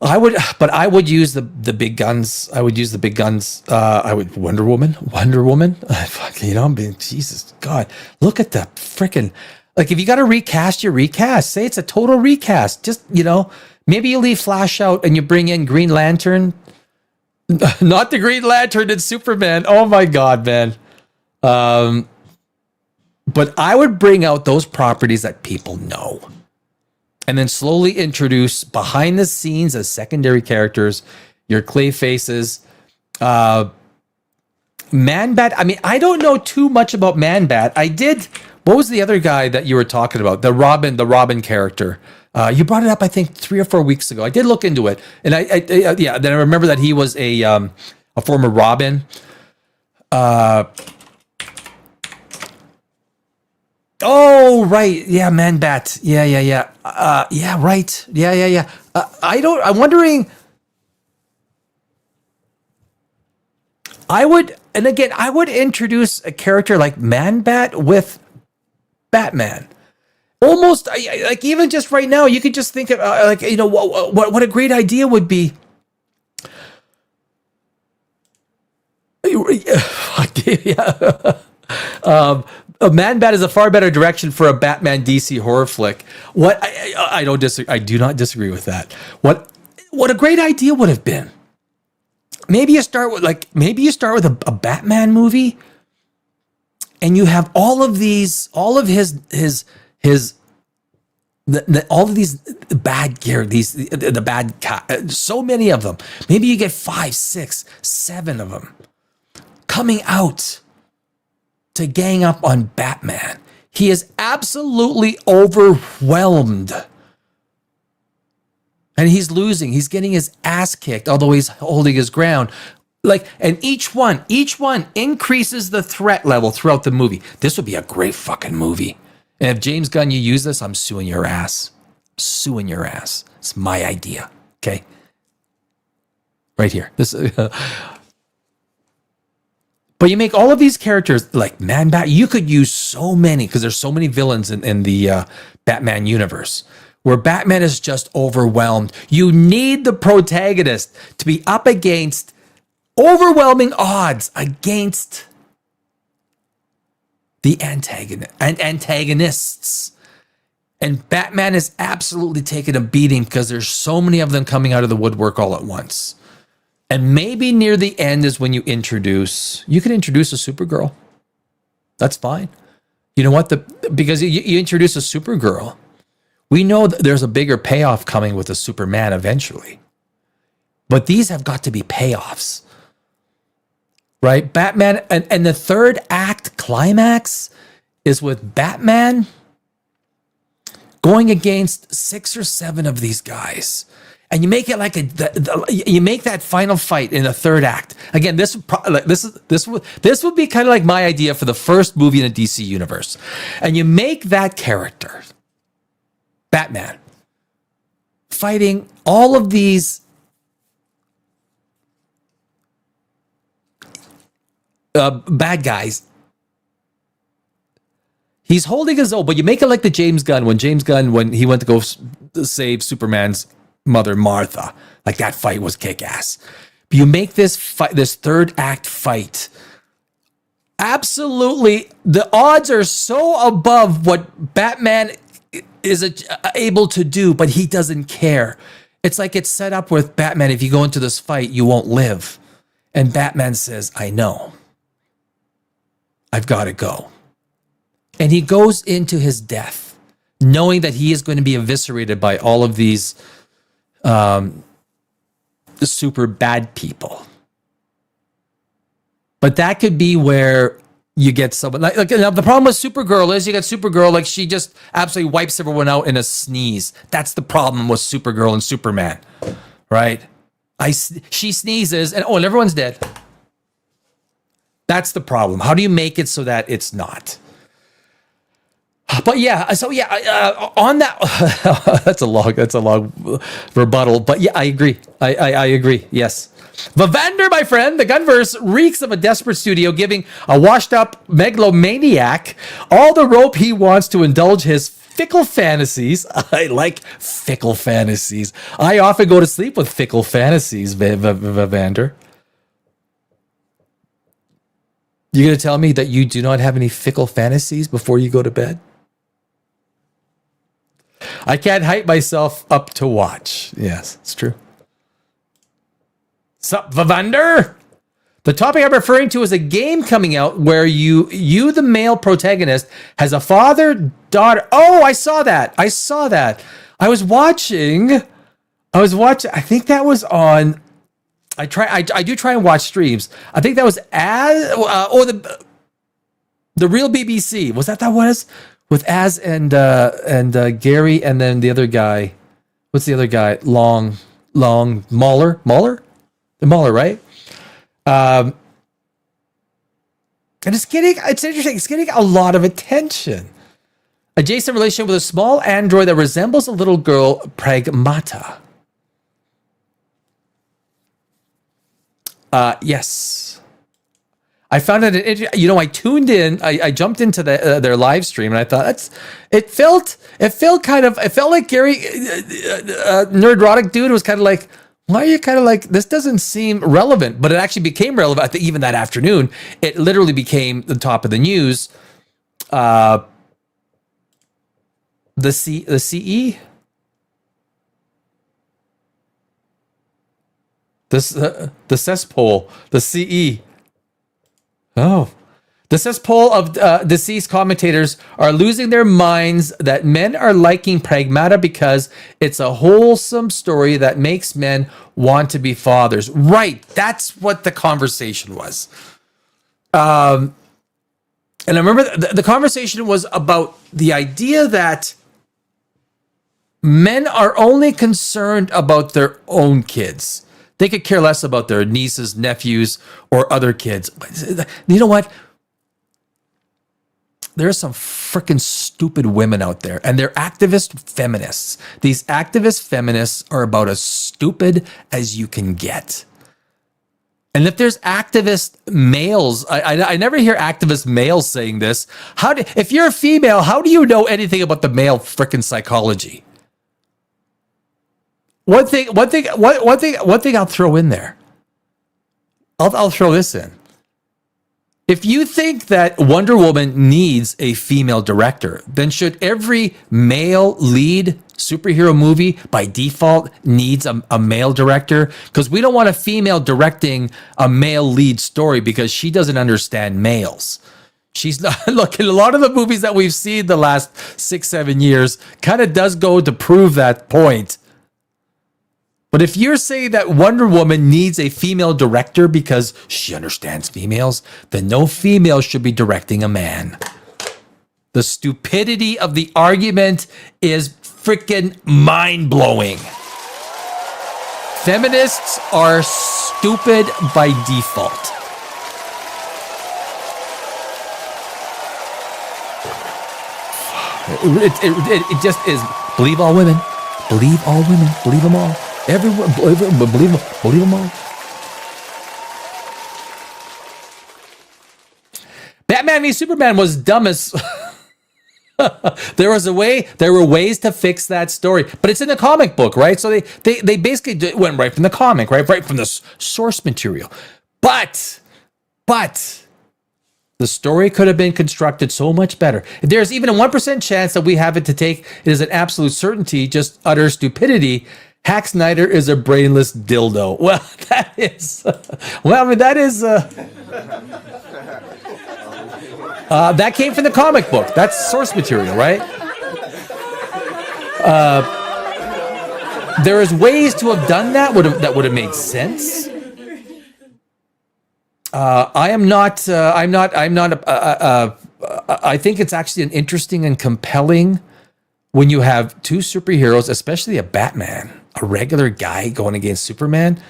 I would use the big guns. I would use the big guns. I would Wonder Woman. Jesus God, look at the freaking, like, if you got to recast, you recast. Say it's a total recast. Just, maybe you leave Flash out and you bring in Green Lantern. Not the Green Lantern and Superman. Oh my God, man. But I would bring out those properties that people know, and then slowly introduce behind the scenes as secondary characters, your Clayfaces, Man-Bat. I mean, I don't know too much about Man-Bat. I did. What was the other guy that you were talking about? The Robin character. You brought it up, I think, 3 or 4 weeks ago. I did look into it, and then I remember that he was a former Robin. Oh, right. Yeah, Man-Bat. Yeah. Yeah, right. Yeah. I'm wondering. I would introduce a character like Man-Bat with Batman. Almost like, even just right now, you could just think of what a great idea would be. A Man-Bat is a far better direction for a Batman DC horror flick. What I don't disagree. I do not disagree with that. What a great idea would have been. Maybe you start with a Batman movie, and you have all of these bad gear, the bad cat, so many of them. Maybe you get 5, 6, 7 of them coming out to gang up on Batman. He is absolutely overwhelmed. And he's losing. He's getting his ass kicked, although he's holding his ground. And each one increases the threat level throughout the movie. This would be a great fucking movie. And if James Gunn, you use this, I'm suing your ass. Suing your ass. It's my idea. Okay? Right here. But you make all of these characters like Man-Bat. You could use so many, because there's so many villains in the Batman universe, where Batman is just overwhelmed. You need the protagonist to be up against overwhelming odds against the antagonists. And Batman is absolutely taking a beating because there's so many of them coming out of the woodwork all at once. And maybe near the end is when you can introduce a Supergirl. That's fine. You know what? Because you introduce a Supergirl, we know that there's a bigger payoff coming with a Superman eventually. But these have got to be payoffs. Right? Batman, and the third act climax is with Batman going against 6 or 7 of these guys. And you make it like you make that final fight in the third act. Again, this would be kind of like my idea for the first movie in the DC universe. And you make that character, Batman, fighting all of these bad guys. He's holding his own, but you make it like the James Gunn when he went to go save Superman's mother, Martha. Like, that fight was kick-ass. But you make this third act fight, absolutely, the odds are so above what Batman is able to do, but he doesn't care. It's like it's set up with Batman. If you go into this fight, you won't live. And Batman says, I know. I've got to go. And he goes into his death, knowing that he is going to be eviscerated by all of these super bad people. But that could be where you get someone like now, the problem with Supergirl is you got Supergirl, like, she just absolutely wipes everyone out in a sneeze. That's the problem with Supergirl and Superman, right? She sneezes and everyone's dead. That's the problem. How do you make it so that it's not? But yeah, so yeah, on that, that's a long rebuttal. But yeah, I agree. I agree. Yes. Vavander, my friend, the Gunverse reeks of a desperate studio giving a washed-up megalomaniac all the rope he wants to indulge his fickle fantasies. I like fickle fantasies. I often go to sleep with fickle fantasies, Vavander. You're going to tell me that you do not have any fickle fantasies before you go to bed? I can't hype myself up to watch. Yes, it's true. Sup, Vavander? The topic I'm referring to is a game coming out where you the male protagonist, has a father, daughter. Oh, I saw that. I was watching. I think that was on. I do try and watch streams. I think that was the real BBC. Was that was with Az and Gary, and then the other guy. What's the other guy? Long Mahler. The Mahler, right? And it's interesting. It's getting a lot of attention. Adjacent relationship with a small android that resembles a little girl, Pragmata. Yes. I found it. I tuned in. I jumped into their live stream, and I thought it felt like Gary, Nerdrotic dude, was kind of like, why are you kind of like, this doesn't seem relevant? But it actually became relevant. I think even that afternoon, it literally became the top of the news. The CE? The cesspool, the CE. Oh. The cesspool of deceased commentators are losing their minds that men are liking Pragmata because it's a wholesome story that makes men want to be fathers. Right. That's what the conversation was. And I remember the conversation was about the idea that men are only concerned about their own kids. They could care less about their nieces, nephews, or other kids. You know what? There are some freaking stupid women out there, and they're activist feminists. These activist feminists are about as stupid as you can get. And if there's activist males, I never hear activist males saying this. If you're a female, how do you know anything about the male freaking psychology? One thing I'll throw in there. I'll throw this in. If you think that Wonder Woman needs a female director, then should every male lead superhero movie by default needs a male director? Because we don't want a female directing a male lead story because she doesn't understand males. She's not, look, in a lot of the movies that we've seen the last 6-7 years kind of does go to prove that point. But if you're saying that Wonder Woman needs a female director because she understands females, then no female should be directing a man. The stupidity of the argument is freaking mind-blowing. Feminists are stupid by default. It just is. Believe all women. Believe all women. Believe them all. Everyone, believe them all. Batman v Superman was dumb as. There were ways to fix that story, but it's in the comic book, right? So they basically went right from the comic, right from the source material. But the story could have been constructed so much better. If there's even a 1% chance that we have it to take, it is an absolute certainty, just utter stupidity. Hack Snyder is a brainless dildo. Well, that is. That came from the comic book. That's source material, right? There is ways to have done that that would have made sense. I think it's actually an interesting and compelling when you have two superheroes, especially a Batman, a regular guy going against Superman,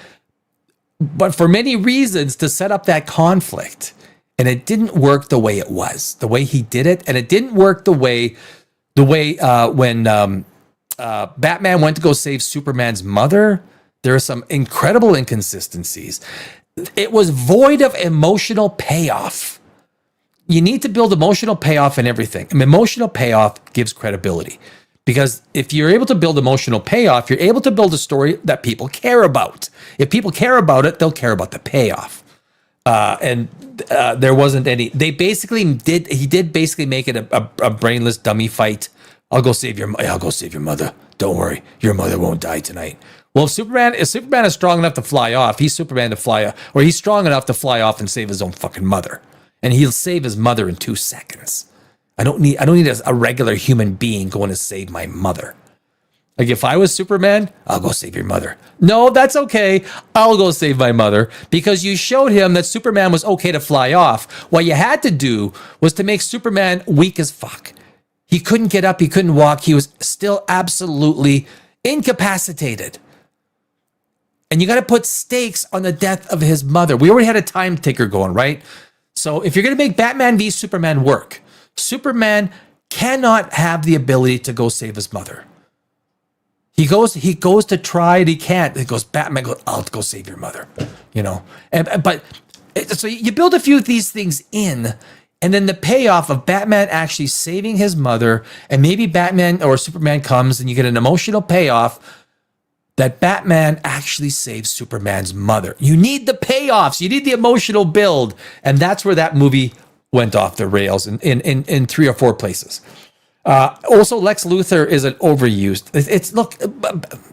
but for many reasons to set up that conflict. And it didn't work the way it was, the way he did it. And it didn't work the way The way when Batman went to go save Superman's mother, there are some incredible inconsistencies. It was void of emotional payoff. You need to build emotional payoff in everything. And emotional payoff gives credibility. Because if you're able to build emotional payoff, you're able to build a story that people care about. If people care about it, they'll care about the payoff. And there wasn't any. He did basically make it a brainless dummy fight. I'll go save your mother. Don't worry, your mother won't die tonight. Well, if Superman is strong enough to fly off, he's Superman to fly off, or he's strong enough to fly off and save his own fucking mother, and he'll save his mother in 2 seconds. I don't need a regular human being going to save my mother. Like if I was Superman, I'll go save your mother. No, that's okay. I'll go save my mother because you showed him that Superman was okay to fly off. What you had to do was to make Superman weak as fuck. He couldn't get up. He couldn't walk. He was still absolutely incapacitated. And you got to put stakes on the death of his mother. We already had a time ticker going, right? So if you're going to make Batman v Superman work, Superman cannot have the ability to go save his mother. He goes to try and he can't. He goes, Batman goes, I'll go save your mother, so you build a few of these things in, and then the payoff of Batman actually saving his mother, and maybe Batman or Superman comes and you get an emotional payoff that Batman actually saves Superman's mother. You need the payoffs. You need the emotional build. And that's where that movie went off the rails in 3 or 4 places. Also, Lex Luthor is an overused.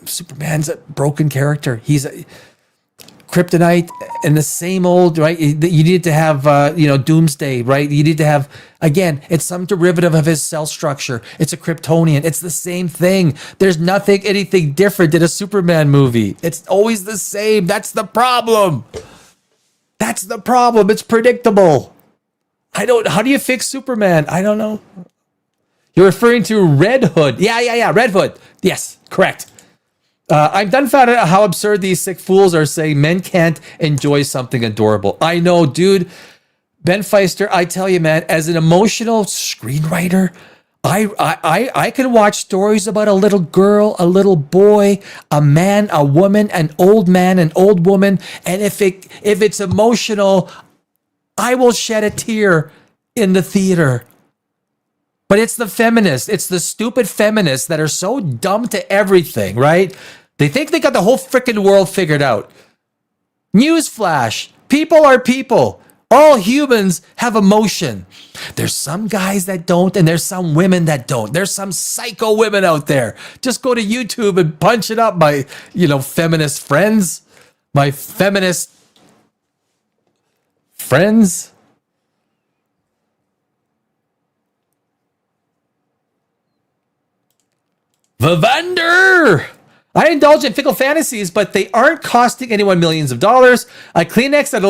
Superman's a broken character. He's a kryptonite and the same old, right? You need to have, Doomsday, right? You need to have, again, it's some derivative of his cell structure. It's a Kryptonian. It's the same thing. There's anything different in a Superman movie. It's always the same. That's the problem. It's predictable. How do you fix Superman? I don't know. You're referring to Red Hood. Yeah. Red Hood. Yes, correct. I'm dumbfounded at how absurd these sick fools are saying men can't enjoy something adorable. I know, dude. Ben Feister, I tell you, man, as an emotional screenwriter, I can watch stories about a little girl, a little boy, a man, a woman, an old man, an old woman, and if it's emotional, I will shed a tear in the theater. But it's the feminists. It's the stupid feminists that are so dumb to everything, right? They think they got the whole freaking world figured out. Newsflash. People are people. All humans have emotion. There's some guys that don't, and there's some women that don't. There's some psycho women out there. Just go to YouTube and punch it up, my, feminist friends. My feminist friends. Vivander! I indulge in fickle fantasies, but they aren't costing anyone millions of dollars. A Kleenex and a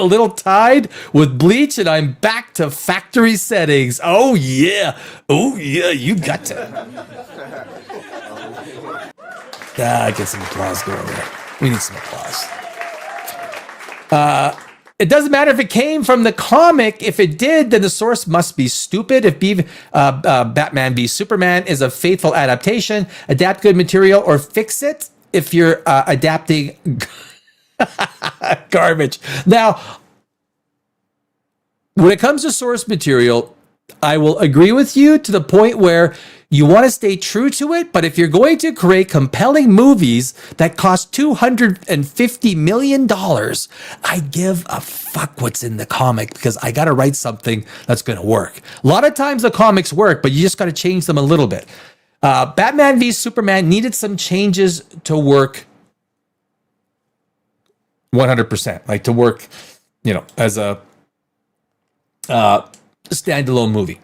little Tide with bleach, and I'm back to factory settings. Oh yeah, you got to. Get some applause going there. We need some applause. It doesn't matter if it came from the comic. If it did, then the source must be stupid. If Batman v Superman is a faithful adaptation, adapt good material or fix it if you're adapting garbage. Now, when it comes to source material, I will agree with you to the point where you want to stay true to it, but if you're going to create compelling movies that cost $250 million, I give a fuck what's in the comic because I got to write something that's going to work. A lot of times the comics work, but you just got to change them a little bit. Batman v Superman needed some changes to work 100%, like to work, as a standalone movie.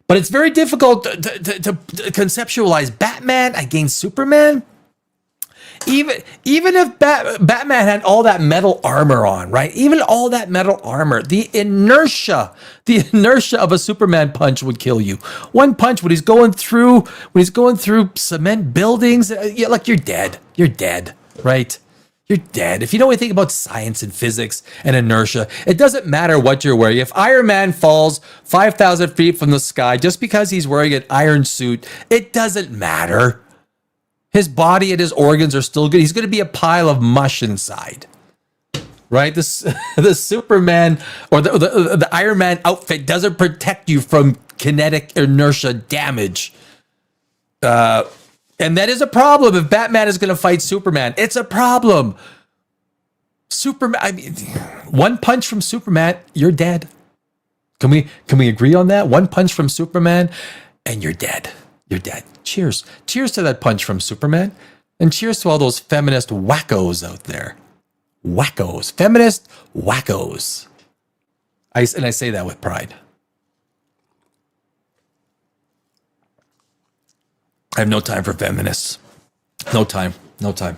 But it's very difficult to conceptualize Batman against Superman. Even if Batman had all that metal armor on, right? Even all that metal armor, the inertia of a Superman punch would kill you. One punch when he's going through cement buildings, you're dead. You're dead, right? You're dead. If you know anything about science and physics and inertia, it doesn't matter what you're wearing. If Iron Man falls 5,000 feet from the sky just because he's wearing an iron suit, it doesn't matter. His body and his organs are still good. He's going to be a pile of mush inside. Right? The Superman or the Iron Man outfit doesn't protect you from kinetic inertia damage. And that is a problem if Batman is going to fight Superman. It's a problem. Superman, I mean, one punch from Superman, you're dead. Can we agree on that? One punch from Superman and you're dead. You're dead. Cheers. Cheers to that punch from Superman. And cheers to all those feminist wackos out there. Wackos. Feminist wackos. I say that with pride. I have no time for feminists. No time. No time.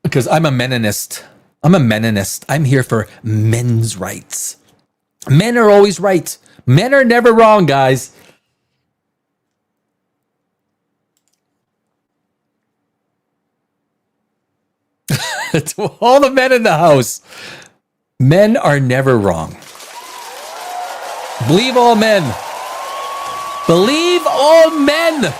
Because I'm a Meninist. I'm here for men's rights. Men are always right. Men are never wrong, guys. To all the men in the house, men are never wrong. Believe all men. Believe all men.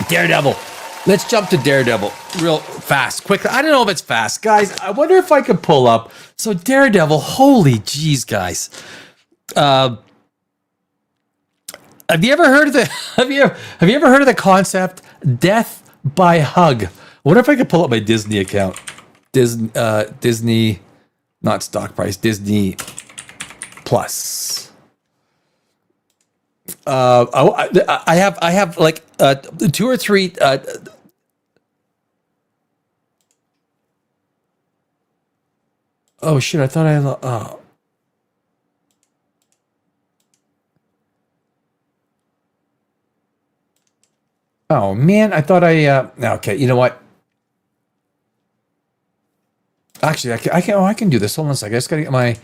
Daredevil. Let's jump to Daredevil real fast, quick. I don't know if it's fast, guys. I wonder if I could pull up. So Daredevil, holy jeez, guys. Have you ever heard of the have you ever heard of the concept death by hug? I wonder if I could pull up my Disney account. Disney, not stock price, Disney Plus. I have like 2 or 3 oh shit, I thought oh man, I thought okay, you know what? Actually, I can do this. Hold on a second. I just gotta get my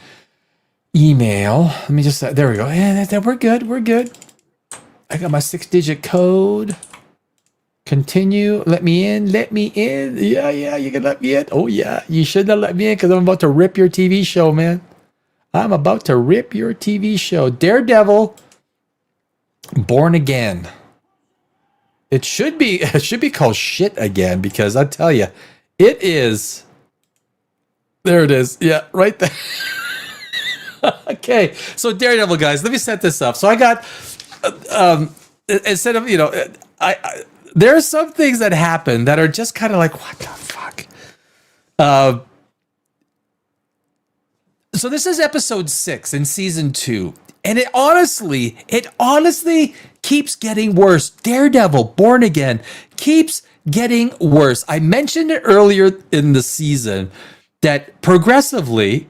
email. Let me just, there we go. Yeah, we're good. I got my 6-digit code. Continue. Let me in. Yeah, you can let me in. Oh yeah, you shouldn't have let me in because I'm about to rip your TV show, man. I'm about to rip your TV show. Daredevil, Born Again. It should be called Shit Again because I tell you, it is. There it is. Yeah, right there. Okay, so Daredevil, guys, let me set this up. So I got, instead of, there are some things that happen that are just kind of like, what the fuck? So this is episode 6 in season 2, and it honestly keeps getting worse. Daredevil, Born Again, keeps getting worse. I mentioned it earlier in the season that progressively,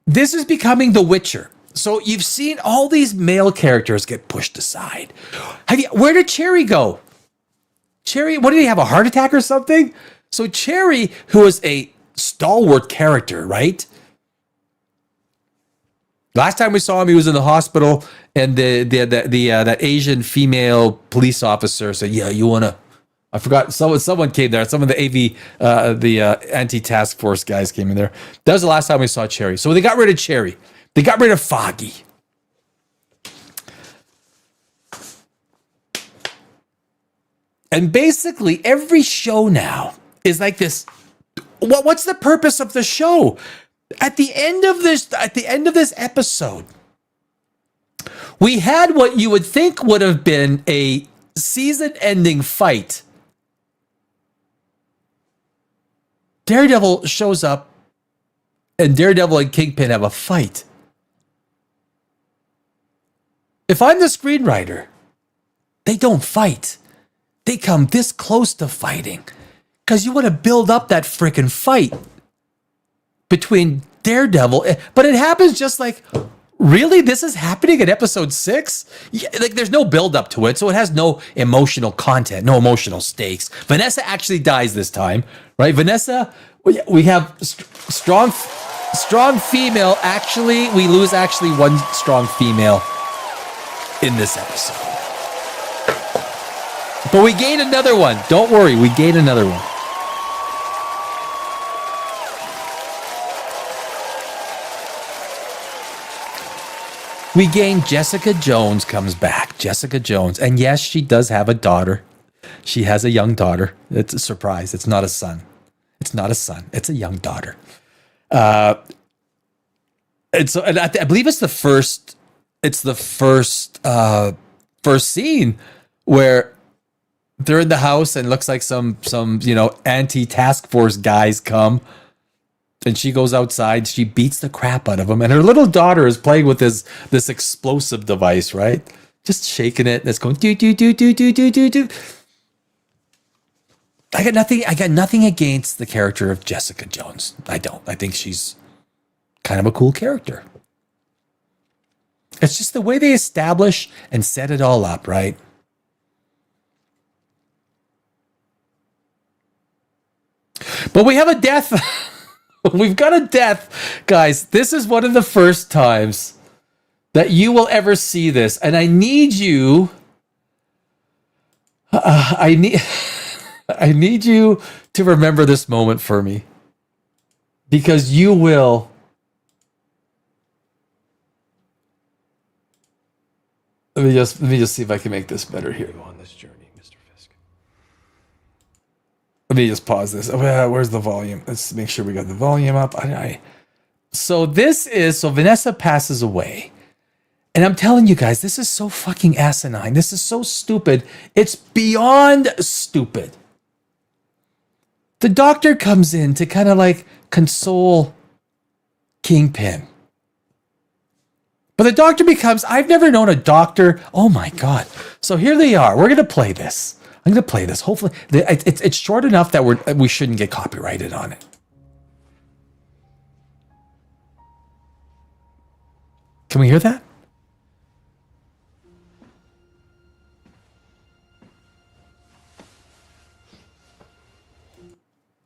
this is becoming The Witcher. So you've seen all these male characters get pushed aside. Where did Cherry go? Cherry, what did he have, a heart attack or something? So Cherry, who was a stalwart character, right? Last time we saw him, he was in the hospital, and that Asian female police officer said, "Yeah, you wanna." I forgot. Someone came there. Some of the anti-task force guys came in there. That was the last time we saw Cherry. So they got rid of Cherry. They got rid of Foggy. And basically, every show now is like this. What's the purpose of the show? At the end of this episode, we had what you would think would have been a season-ending fight. Daredevil shows up, and Daredevil and Kingpin have a fight. If I'm the screenwriter, they don't fight. They come this close to fighting because you want to build up that freaking fight between Daredevil. But it happens just like Really? This is happening in episode 6? Yeah, like, there's no build up to it, so it has no emotional content, no emotional stakes. Vanessa actually dies this time, right? Vanessa, we have strong female. Actually, we lose actually one strong female in this episode. But we gain another one. Don't worry, we gain another one. We gain Jessica Jones comes back. Jessica Jones. And yes, she does have a daughter. She has a young daughter. It's a surprise. It's not a son. It's not a son. It's a young daughter. And I believe it's the first scene where they're in the house and it looks like some anti-task force guys come. And she goes outside, she beats the crap out of him, and her little daughter is playing with this explosive device, right? Just shaking it, and it's going do do do do do do do do. I got nothing against the character of Jessica Jones. I don't. I think she's kind of a cool character. It's just the way they establish and set it all up, right? But we have a death. We've got a death, guys. This is one of the first times that you will ever see this, and I need you. I need you to remember this moment for me, because you will. Let me just see if I can make this better here. Go on this journey. Let me just pause this. Where's the volume? Let's make sure we got the volume up. So Vanessa passes away. And I'm telling you guys, this is so fucking asinine. This is so stupid. It's beyond stupid. The doctor comes in to kind of like console Kingpin. But the doctor becomes, I've never known a doctor. Oh my God. So here they are. We're going to play this. I'm going to play this. Hopefully, it's short enough that we shouldn't get copyrighted on it. Can we hear that?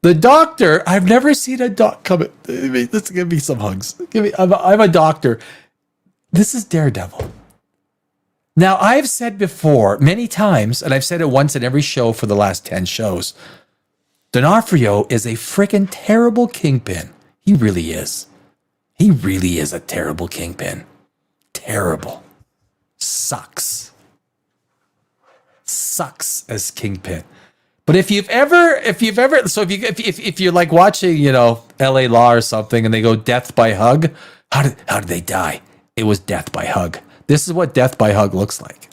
The doctor, I've never seen a doc come. Let's give me some hugs. I'm a doctor. This is Daredevil. Now, I've said before many times, and I've said it once in every show for the last 10 shows, D'Onofrio is a freaking terrible Kingpin. He really is. He really is a terrible Kingpin. Terrible. Sucks as Kingpin. But if you're like watching, LA Law or something, and they go death by hug, how did they die? It was death by hug. This is what death by hug looks like.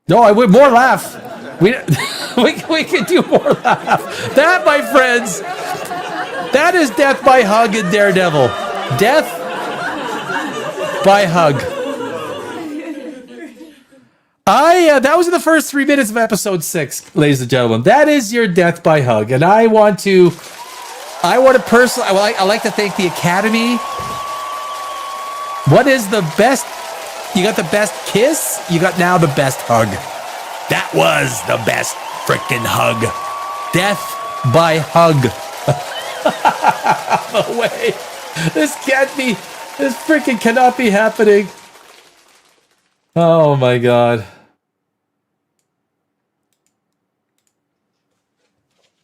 No, I would more laugh. We could do more laugh. That, my friends, that is death by hug in Daredevil. Death by hug. That was in the first 3 minutes of episode 6, ladies and gentlemen. That is your death by hug, and I want to personally. I like to thank the Academy. What is the best? You got the best kiss. You got now the best hug. That was the best freaking hug. Death by hug. No way. This can't be. This freaking cannot be happening. Oh my God.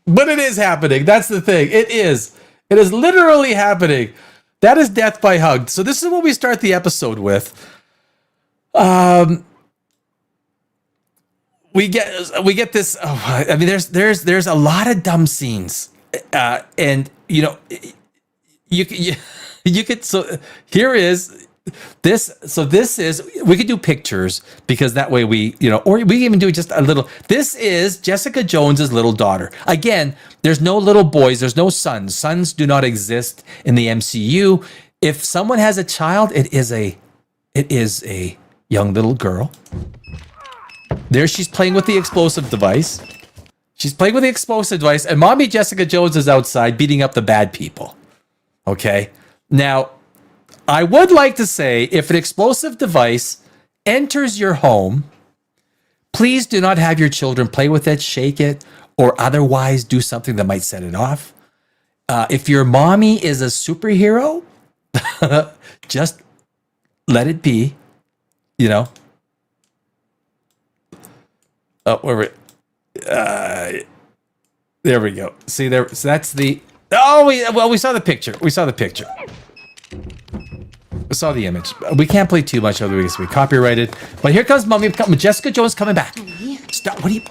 But it is happening. That's the thing. It is. It is literally happening. That is death by hug. So this is what we start the episode with. We get this. Oh, I mean, there's a lot of dumb scenes, and you could. So here is this is, we could do pictures because that way we, or we can even do just a little. This is Jessica Jones's little daughter. Again, there's no little boys, there's no sons. Sons do not exist in the MCU. If someone has a child, it is a young little girl. There she's playing with the explosive device. She's playing with the explosive device, and mommy Jessica Jones is outside beating up the bad people. Okay? Now, I would like to say, if an explosive device enters your home, please do not have your children play with it, shake it, or otherwise do something that might set it off. If your mommy is a superhero, just let it be, Oh, where there we go. See there. So that's the. Oh, we saw the picture. We saw the picture. We saw the image. We can't play too much otherwise we copyrighted. But here comes mommy. Jessica Jones coming back. Stop. What are you?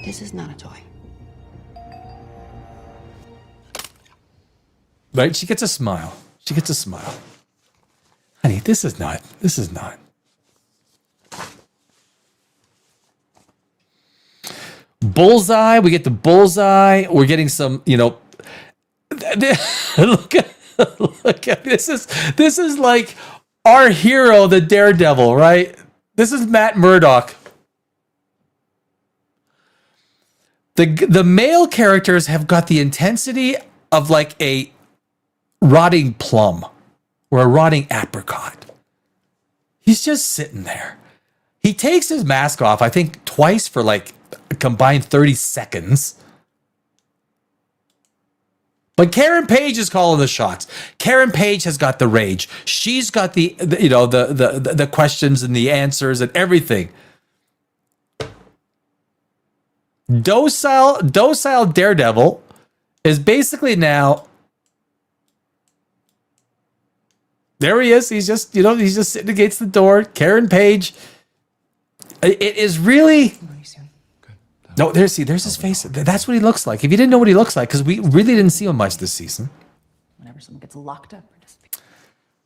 This is not a toy. Right? She gets a smile. She gets a smile. Honey, this is not. This is not. Bullseye. We get the bullseye. We're getting some, look at this is like our hero, the Daredevil, right? This is Matt Murdock. The male characters have got the intensity of like a rotting plum or a rotting apricot. He's just sitting there. He takes his mask off, I think twice for like a combined 30 seconds. But Karen Page is calling the shots. Karen Page has got the rage. She's got the questions and the answers and everything. Docile Daredevil is basically now. There he is. He's just sitting against the door. Karen Page. It is really. No, there's his face. That's what he looks like. If you didn't know what he looks like, because we really didn't see him much this season. Whenever someone gets locked up, or just.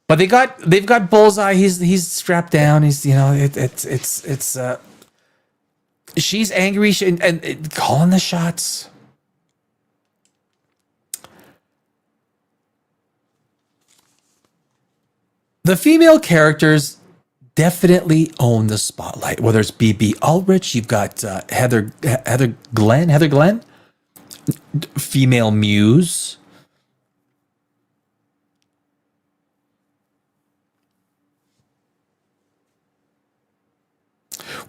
But they've got Bullseye. He's strapped down. He's she's angry and calling the shots. The female characters definitely own the spotlight. Whether it's BB Ulrich, you've got Heather Glenn, female muse.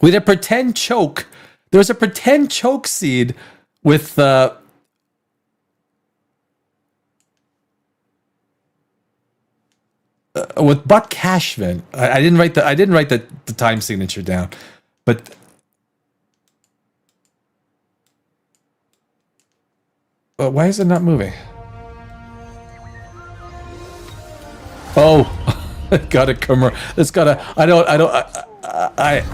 With a pretend choke. There's a pretend choke scene with Buck Cashman. I didn't write the time signature down, but why is it not moving? Oh, got a commercial. It's got a.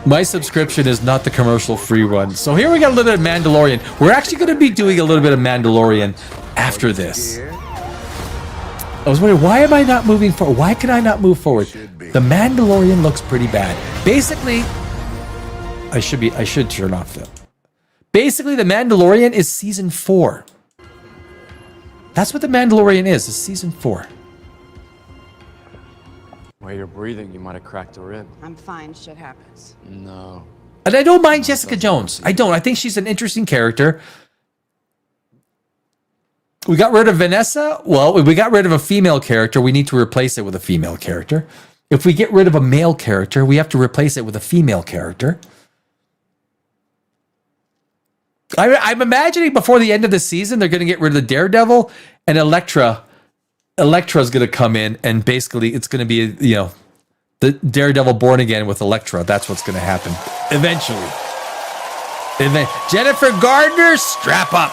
My subscription is not the commercial-free one. So here we got a little bit of Mandalorian. We're actually going to be doing a little bit of Mandalorian after this. I was wondering, why am I not moving forward? Why can I not move forward? The Mandalorian looks pretty bad. Basically, I should turn off the. Basically, the Mandalorian is season 4. That's what the Mandalorian is season 4. While you're breathing, you might have cracked a rib. I'm fine. Shit happens. No. And I don't mind Jessica Jones. I don't. I think she's an interesting character. We got rid of Vanessa. Well, we got rid of a female character. We need to replace it with a female character. If we get rid of a male character, we have to replace it with a female character. I'm imagining before the end of the season, they're going to get rid of the Daredevil and Elektra. Elektra's going to come in, and basically it's going to be, the Daredevil born again with Elektra. That's what's going to happen eventually. Jennifer Gardner, strap up.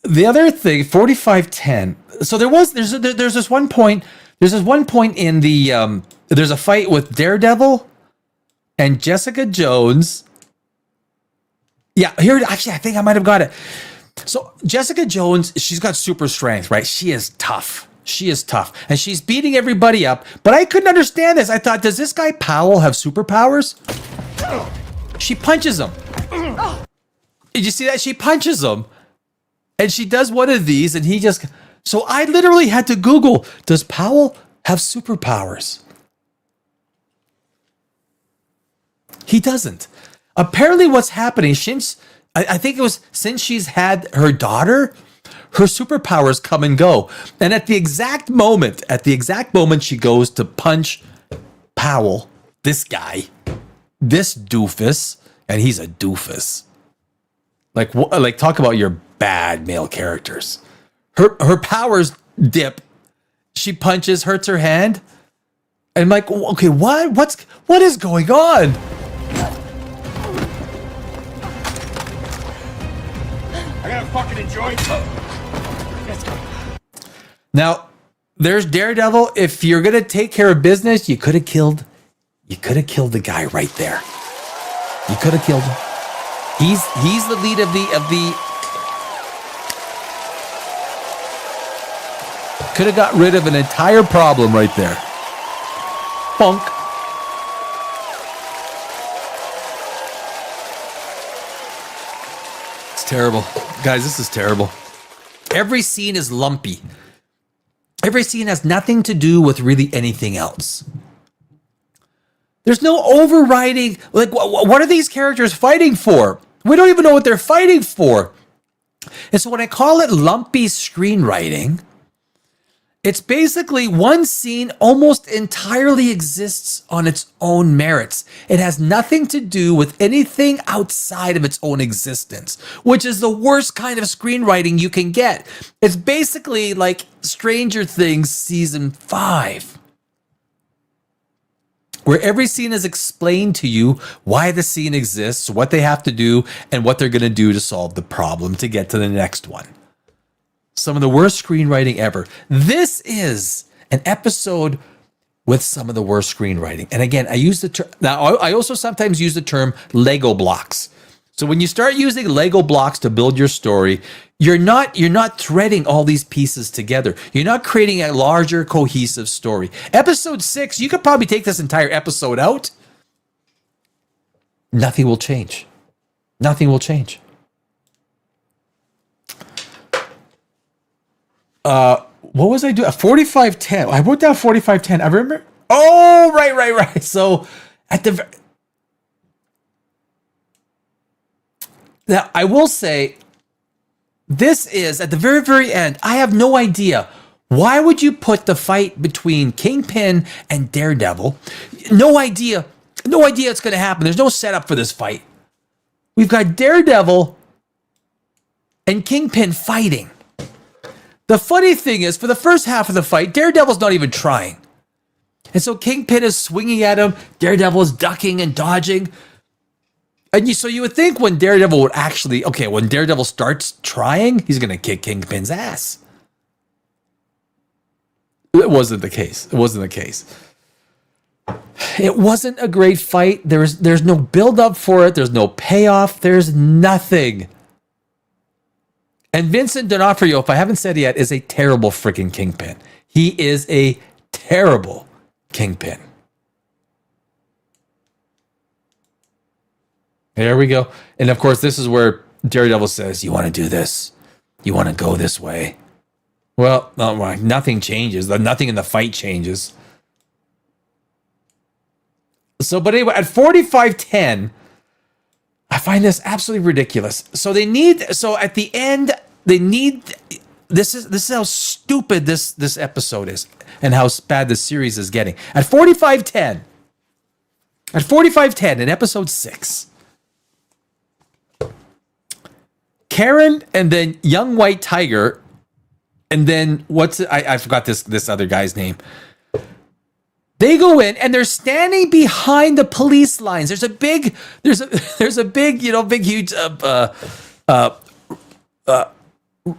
the other thing, 4510. So there's this one point. There's this one point in the there's a fight with Daredevil and Jessica Jones. Yeah, here actually I think I might have got it. So Jessica Jones, she's got super strength, right? She is tough. She is tough. And she's beating everybody up. But I couldn't understand this. I thought, does this guy Powell have superpowers? She punches him. Did you see that? She punches him. And she does one of these and he just... So I literally had to Google, does Powell have superpowers? He doesn't. Apparently what's happening since... I think it was since she's had her daughter, her superpowers come and go. And at the exact moment she goes to punch Powell, this guy, this doofus, and he's a doofus. Like talk about your bad male characters. Her powers dip. She punches, hurts her hand. And I'm like, okay, what is going on? I gotta fucking enjoy it. Now, there's Daredevil. If you're gonna take care of business, you could have killed the guy right there. You could have killed him. He's the lead of the could have got rid of an entire problem right there. Funk. It's terrible. Guys, this is terrible. Every scene is lumpy. Every scene has nothing to do with really anything else. There's no overriding, like, what are these characters fighting for? We don't even know what they're fighting for. And so when I call it lumpy screenwriting, it's basically one scene almost entirely exists on its own merits. It has nothing to do with anything outside of its own existence, which is the worst kind of screenwriting you can get. It's basically like Stranger Things season 5, where every scene is explained to you why the scene exists, what they have to do, and what they're going to do to solve the problem to get to the next one. Some of the worst screenwriting ever. This is an episode with some of the worst screenwriting. And again, I use the term, now I also sometimes use the term Lego blocks. So when you start using Lego blocks to build your story, you're not threading all these pieces together. You're not creating a larger cohesive story. Episode 6, you could probably take this entire episode out. Nothing will change. Nothing will change. What was I doing? 4510. I wrote down 4510. I remember. Oh, right. So at the now, I will say this is at the very, very end. I have no idea. Why would you put the fight between Kingpin and Daredevil? No idea. No idea it's going to happen. There's no setup for this fight. We've got Daredevil and Kingpin fighting. The funny thing is, for the first half of the fight, Daredevil's not even trying. And so Kingpin is swinging at him. Daredevil is ducking and dodging. And so you would think when Daredevil would actually, when Daredevil starts trying, he's going to kick Kingpin's ass. It wasn't the case. It wasn't the case. It wasn't a great fight. There's no build up for it. There's no payoff. There's nothing. And Vincent D'Onofrio, if I haven't said it yet, is a terrible freaking Kingpin. He is a terrible Kingpin. There we go. And of course, this is where Daredevil says, you want to do this? You want to go this way? Well, nothing changes. Nothing in the fight changes. So, but anyway, at 45:10, I find this absolutely ridiculous. So at the end, this is how stupid this episode is and how bad the series is getting. At 45:10 in episode 6, Karen and then Young White Tiger, and then I forgot this other guy's name. They go in and they're standing behind the police lines. There's a big, huge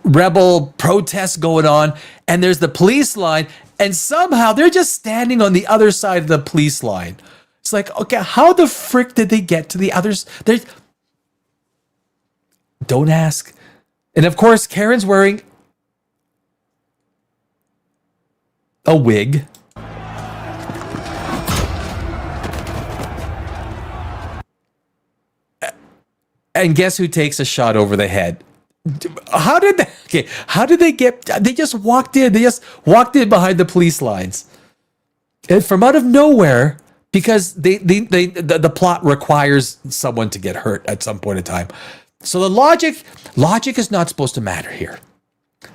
rebel protests going on, and there's the police line, and somehow they're just standing on the other side of the police line. It's like, okay, how the frick did they get to the others? Don't ask. And of course, Karen's wearing a wig. And guess who takes a shot over the head? How did they get? They just walked in. They just walked in behind the police lines, and from out of nowhere, because the plot requires someone to get hurt at some point in time. So the logic is not supposed to matter here.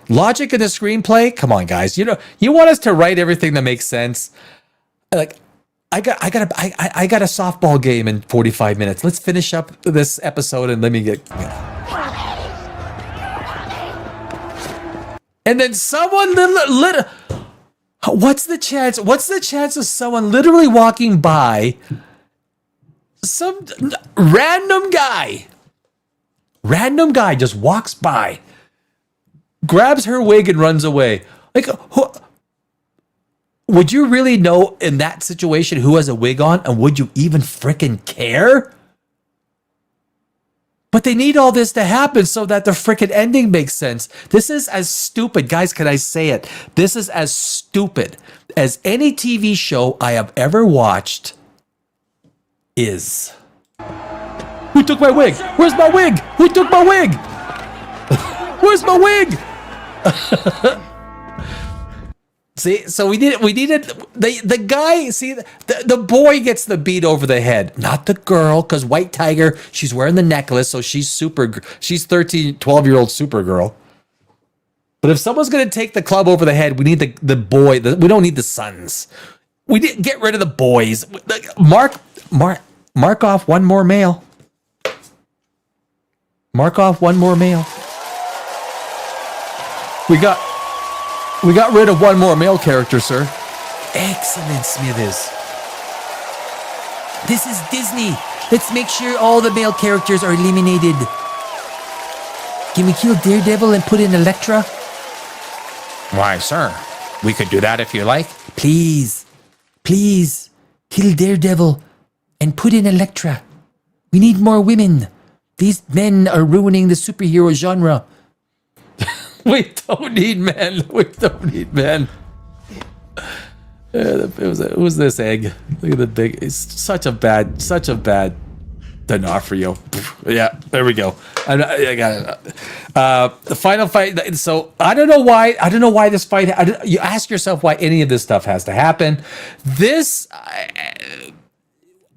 Logic in the screenplay. Come on, guys. You want us to write everything that makes sense. Like, I got a softball game in 45 minutes. Let's finish up this episode and let me get. And then someone what's the chance? What's the chance of someone literally walking by? Some random guy just walks by, grabs her wig and runs away. Like, would you really know in that situation who has a wig on, and would you even frickin' care? But they need all this to happen so that the frickin' ending makes sense. This is as stupid, guys, can I say it? This is as stupid as any TV show I have ever watched is. Who took my wig? Where's my wig? Who took my wig? Where's my wig? See, so we needed the guy. See, the boy gets the beat over the head, not the girl, because White Tiger, she's wearing the necklace, so she's 13, 12-year-old Supergirl. But if someone's gonna take the club over the head, we need the boy. We don't need the sons. We didn't get rid of the boys. Mark off one more male. Mark off one more male. We got rid of one more male character, sir. Excellent, Smithers. This is Disney. Let's make sure all the male characters are eliminated. Can we kill Daredevil and put in Elektra? Why, sir, we could do that if you like. Please, kill Daredevil and put in Elektra. We need more women. These men are ruining the superhero genre. We don't need men. Who's this egg? Look at the big. It's such a bad D'Onofrio. Yeah, there we go. I got it. The final fight. So I don't know why this fight. You ask yourself why any of this stuff has to happen.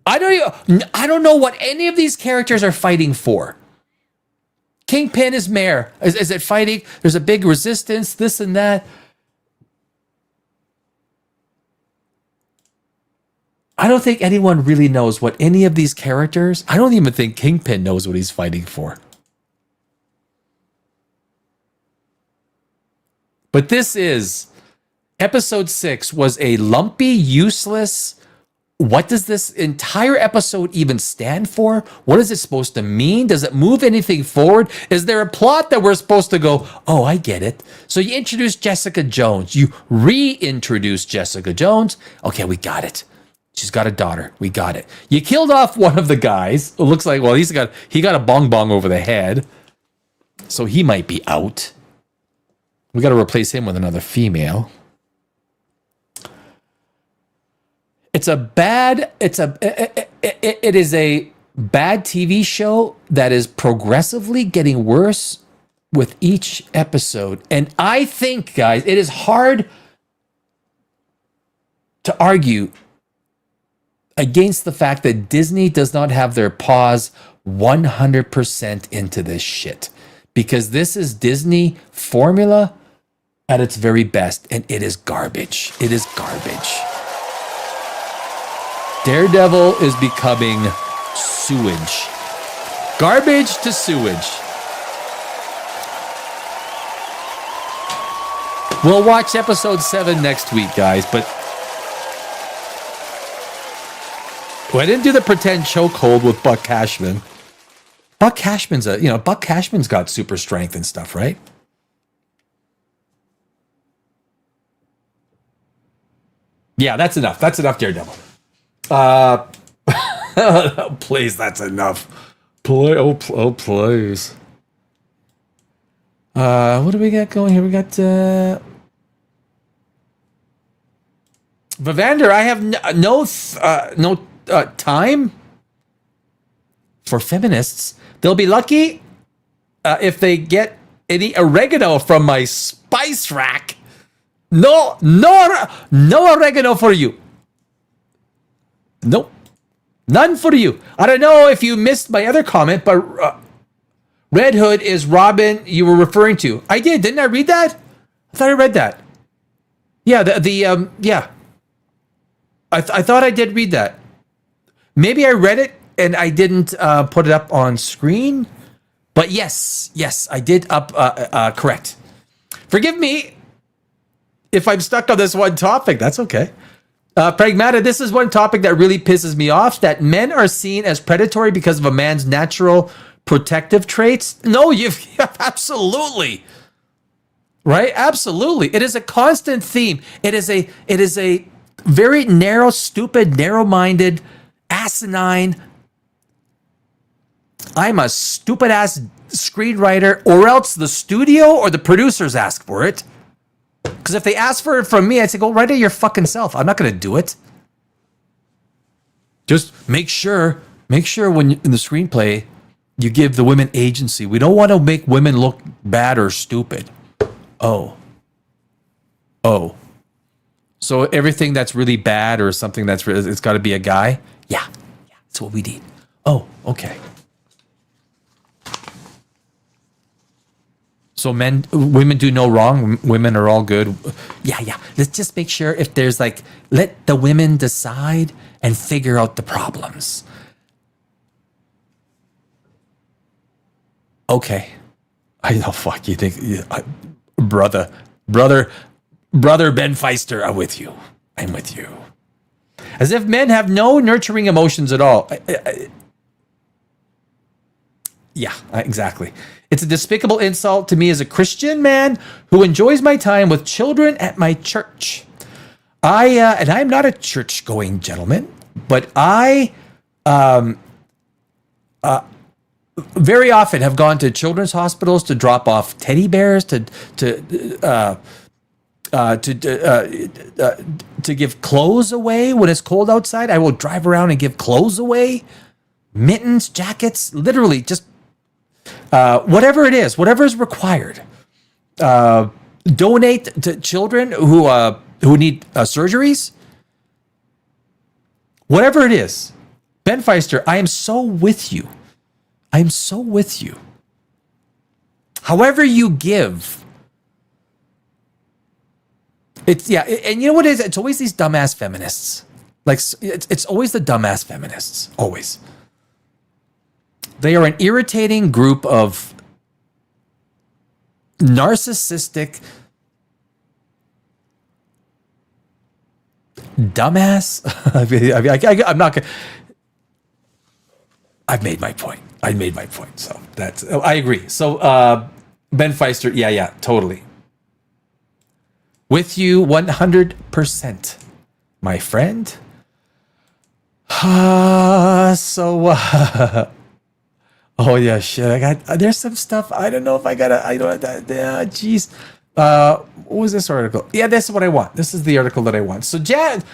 I don't know what any of these characters are fighting for. Kingpin is mayor. Is it fighting? There's a big resistance, this and that. I don't think anyone really knows what any of these characters. I don't even think Kingpin knows what he's fighting for. But this is episode 6 was a lumpy, useless. What does this entire episode even stand for? What is it supposed to mean? Does it move anything forward? Is there a plot that we're supposed to go, oh, I get it. So you introduce Jessica Jones. You reintroduce Jessica Jones. Okay, we got it. She's got a daughter. We got it. You killed off one of the guys. It looks like, well, he got a bong bong over the head. So he might be out. We got to replace him with another female. It is a bad TV show that is progressively getting worse with each episode. And I think, guys, it is hard to argue against the fact that Disney does not have their paws 100% into this shit. Because this is Disney formula at its very best, and it is garbage. It is garbage. Daredevil is becoming sewage. Garbage to sewage. We'll watch episode 7 next week, guys, but I didn't do the pretend chokehold with Buck Cashman. Buck Cashman's got super strength and stuff, right? Yeah, that's enough. That's enough, Daredevil. Please, that's enough. Please. What do we got going here? We got Vivander. I have no time for feminists. They'll be lucky if they get any oregano from my spice rack. No oregano for you. Nope. None for you. I don't know if you missed my other comment, but Red Hood is Robin you were referring to. I did. Didn't I read that? I thought I read that. Yeah, yeah. I thought I did read that. Maybe I read it and I didn't put it up on screen. But yes, I did correct. Forgive me if I'm stuck on this one topic. That's okay. Pragmata, this is one topic that really pisses me off, that men are seen as predatory because of a man's natural protective traits. No, absolutely. Right? Absolutely. It is a constant theme. It is a very narrow, stupid, narrow-minded, asinine, I'm a stupid ass screenwriter, or else the studio or the producers ask for it. Because if they ask for it from me, I'd say, go write it your fucking self. I'm not going to do it. Just make sure when in the screenplay, you give the women agency. We don't want to make women look bad or stupid. Oh. So everything that's really bad or something it's got to be a guy? Yeah, that's what we need. Oh, okay. So women do no wrong. Women are all good. Yeah. Let's just make sure if there's let the women decide and figure out the problems. Okay. I know. Fuck you think, brother Ben Feister. I'm with you. As if men have no nurturing emotions at all. Yeah, exactly. It's a despicable insult to me as a Christian man who enjoys my time with children at my church. And I'm not a church-going gentleman, but I very often have gone to children's hospitals to drop off teddy bears, to give clothes away when it's cold outside. I will drive around and give clothes away, mittens, jackets, literally just whatever it is, whatever is required. Donate to children who need surgeries. Whatever it is, Ben Feister, I am so with you. However you give. And you know what it is? It's always these dumbass feminists. It's always the dumbass feminists. Always. They are an irritating group of narcissistic, dumbass. I'm not gonna. I've made my point. So I agree. So Ben Feister, yeah, totally. With you 100%, my friend. Oh yeah, shit. There's some stuff. I don't know if I gotta. Jeez. What was this article? Yeah, this is what I want. This is the article that I want. So John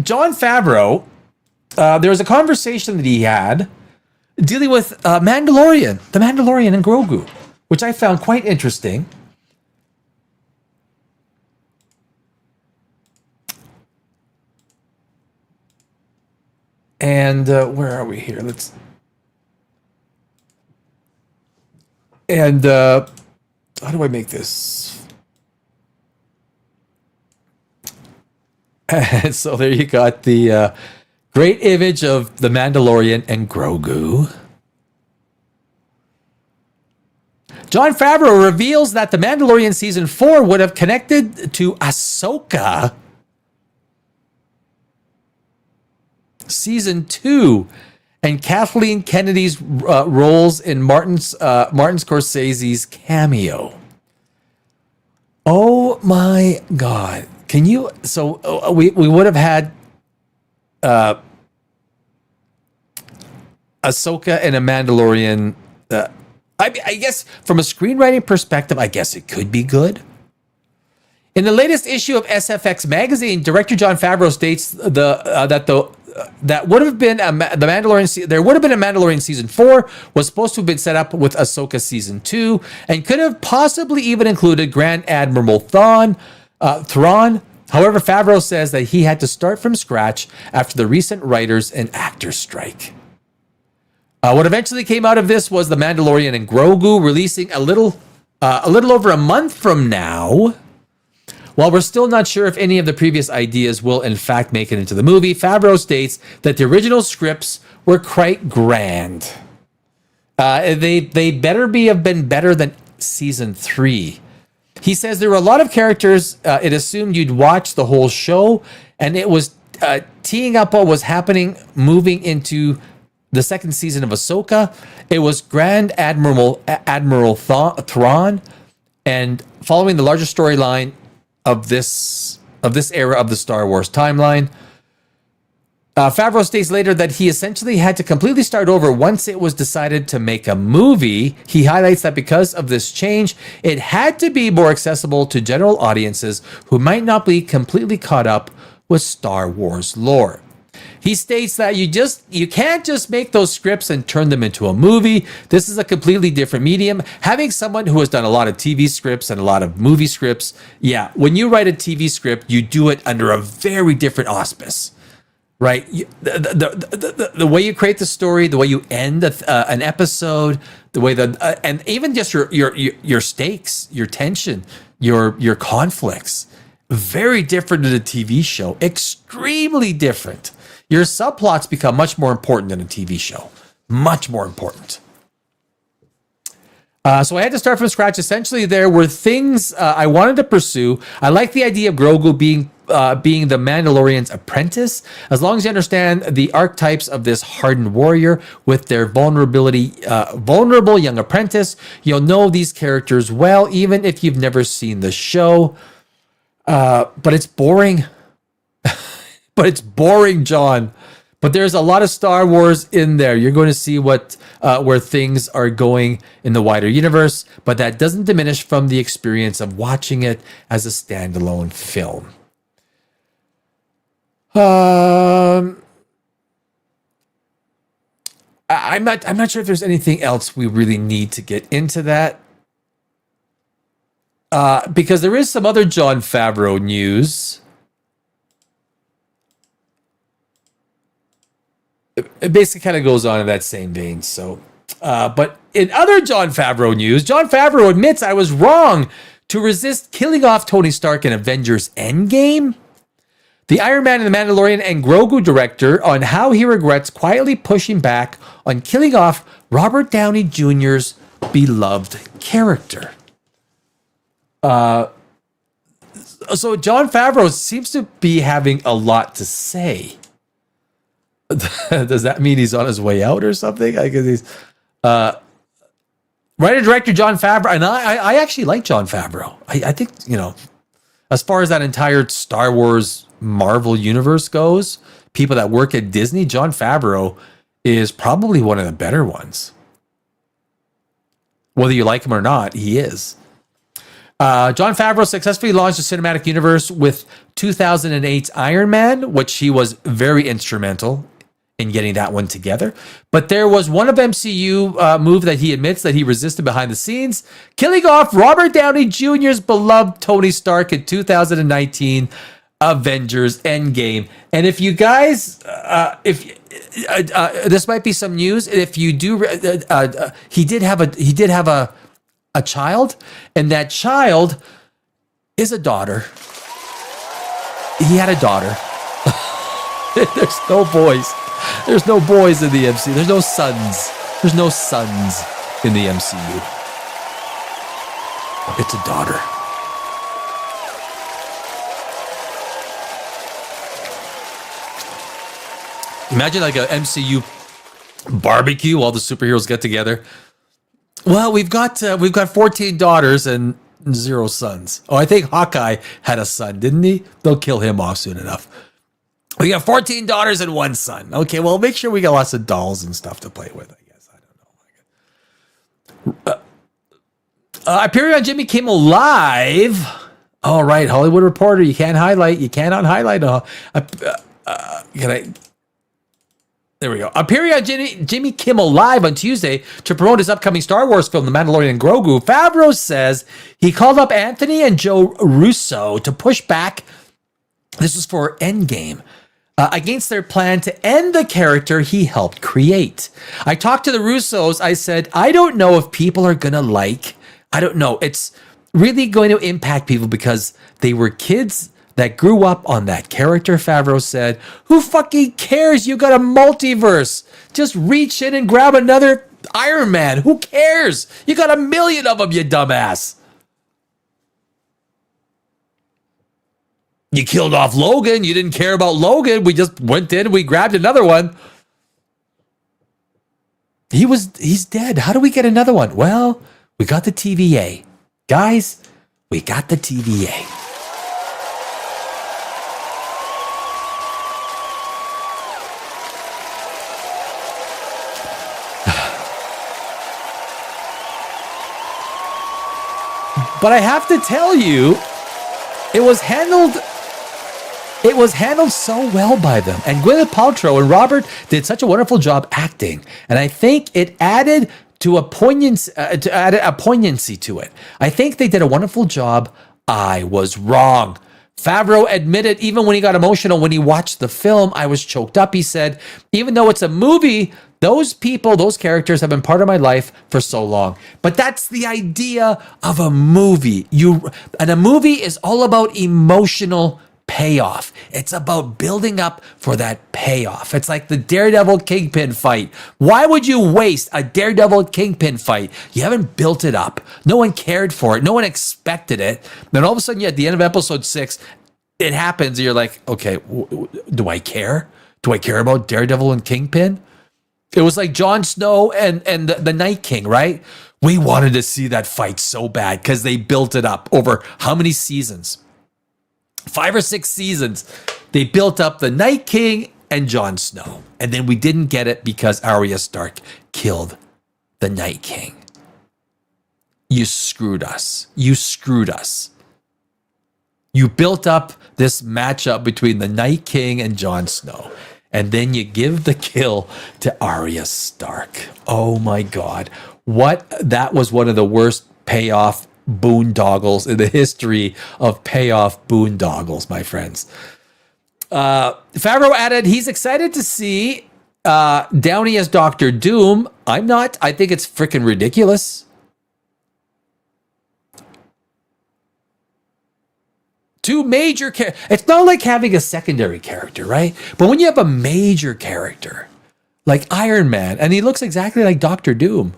Favreau, there was a conversation that he had dealing with the Mandalorian and Grogu, which I found quite interesting. And where are we here? And how do I make this? And so there you got the great image of the Mandalorian and Grogu. Jon Favreau reveals that the Mandalorian season 4 would have connected to Ahsoka season 2 and Kathleen Kennedy's roles in Martin Scorsese's cameo. Oh my God. Can you? So we would have had Ahsoka and a Mandalorian. I guess from a screenwriting perspective, I guess it could be good. In the latest issue of SFX magazine, director Jon Favreau states that would have been the Mandalorian. There would have been a Mandalorian season 4 was supposed to have been set up with Ahsoka season 2 and could have possibly even included Grand Admiral Thrawn. However, Favreau says that he had to start from scratch after the recent writers and actors strike. What eventually came out of this was The Mandalorian and Grogu releasing a little over a month from now. While we're still not sure if any of the previous ideas will in fact make it into the movie, Favreau states that the original scripts were quite grand. They better have been better than season 3. He says there were a lot of characters. It assumed you'd watch the whole show, and it was teeing up what was happening, moving into the second season of Ahsoka. It was Grand Admiral Thrawn, and following the larger storyline of this era of the Star Wars timeline. Favreau states later that he essentially had to completely start over once it was decided to make a movie. He highlights that because of this change, it had to be more accessible to general audiences who might not be completely caught up with Star Wars lore. He states that you can't just make those scripts and turn them into a movie. This is a completely different medium. Having someone who has done a lot of TV scripts and a lot of movie scripts, yeah, when you write a TV script, you do it under a very different auspice, right? The way you create the story, the way you end an episode, the way and even just your stakes, your tension, your conflicts, very different than a TV show. Extremely different. Your subplots become much more important than a TV show. Much more important. So I had to start from scratch. Essentially, there were things I wanted to pursue. I like the idea of Grogu being the Mandalorian's apprentice. As long as you understand the archetypes of this hardened warrior with their vulnerable young apprentice, you'll know these characters well, even if you've never seen the show. But it's boring. But it's boring, John. But there's a lot of Star Wars in there. You're going to see where things are going in the wider universe, but that doesn't diminish from the experience of watching it as a standalone film. I'm not sure if there's anything else we really need to get into that. Because there is some other Jon Favreau news. It basically kind of goes on in that same vein. So, but in other Jon Favreau news, Jon Favreau admits I was wrong to resist killing off Tony Stark in Avengers Endgame. The Iron Man and the Mandalorian and Grogu director on how he regrets quietly pushing back on killing off Robert Downey Jr.'s beloved character. So Jon Favreau seems to be having a lot to say. Does that mean he's on his way out or something? I guess he's writer director Jon Favreau, and I actually like Jon Favreau. I think, as far as that entire Star Wars Marvel universe goes, people that work at Disney, Jon Favreau is probably one of the better ones. Whether you like him or not, he is. Jon Favreau successfully launched the cinematic universe with 2008's Iron Man, which he was very instrumental in getting that one together. But there was one of MCU move that he admits that he resisted behind the scenes, killing off Robert Downey Jr.'s beloved Tony Stark in 2019 Avengers Endgame. And if you guys, this might be some news. If you do, he did have a child, and that child is a daughter. He had a daughter. There's no boys. There's no boys in the MCU. There's no sons. There's no sons in the MCU. It's a daughter. Imagine like a MCU barbecue. All the superheroes get together. Well, we've got 14 daughters, and 0 sons. Oh, I think Hawkeye had a son, didn't he? They'll kill him off soon enough. We got 14 daughters and 1 son. Okay, well, make sure we got lots of dolls and stuff to play with, I guess. I don't know. Appearing on Jimmy Kimmel Live. All right, Hollywood Reporter. You can't highlight. You cannot highlight. There we go. Appearing on Jimmy Kimmel Live on Tuesday to promote his upcoming Star Wars film, The Mandalorian and Grogu, Favreau says he called up Anthony and Joe Russo to push back. This was for Endgame. Against their plan to end the character he helped create. I talked to the Russos. I said, I don't know if people are going to like, I don't know. It's really going to impact people because they were kids that grew up on that character, Favreau said. Who fucking cares? You got a multiverse. Just reach in and grab another Iron Man. Who cares? You got 1 million of them, you dumbass. You killed off Logan. You didn't care about Logan. We just went in and we grabbed another one. He's dead. How do we get another one? Well, we got the TVA. Guys, we got the TVA. But I have to tell you, it was handled so well by them. And Gwyneth Paltrow and Robert did such a wonderful job acting. And I think it added to a poignancy to it. I think they did a wonderful job. I was wrong. Favreau admitted even when he got emotional when he watched the film, I was choked up. He said, even though it's a movie, those people, those characters have been part of my life for so long. But that's the idea of a movie. And a movie is all about emotional payoff. It's about building up for that payoff. It's like the Daredevil Kingpin fight. Why would you waste a Daredevil Kingpin fight? You haven't built it up. No one cared for it. No one expected it. Then all of a sudden, at the end of episode 6, it happens. And you're like, okay, do I care? Do I care about Daredevil and Kingpin? It was like Jon Snow and the Night King, right? We wanted to see that fight so bad because they built it up over how many seasons? 5 or 6 seasons. They built up the Night King and Jon Snow. And then we didn't get it because Arya Stark killed the Night King. You screwed us. You screwed us. You built up this matchup between the Night King and Jon Snow. And then you give the kill to Arya Stark. Oh my God. That was one of the worst payoff boondoggles in the history of payoff boondoggles, my friends. Favreau added he's excited to see Downey as Doctor Doom. I'm not. I think it's freaking ridiculous. Two major characters. It's not like having a secondary character, right? But when you have a major character like Iron Man, and he looks exactly like Doctor Doom,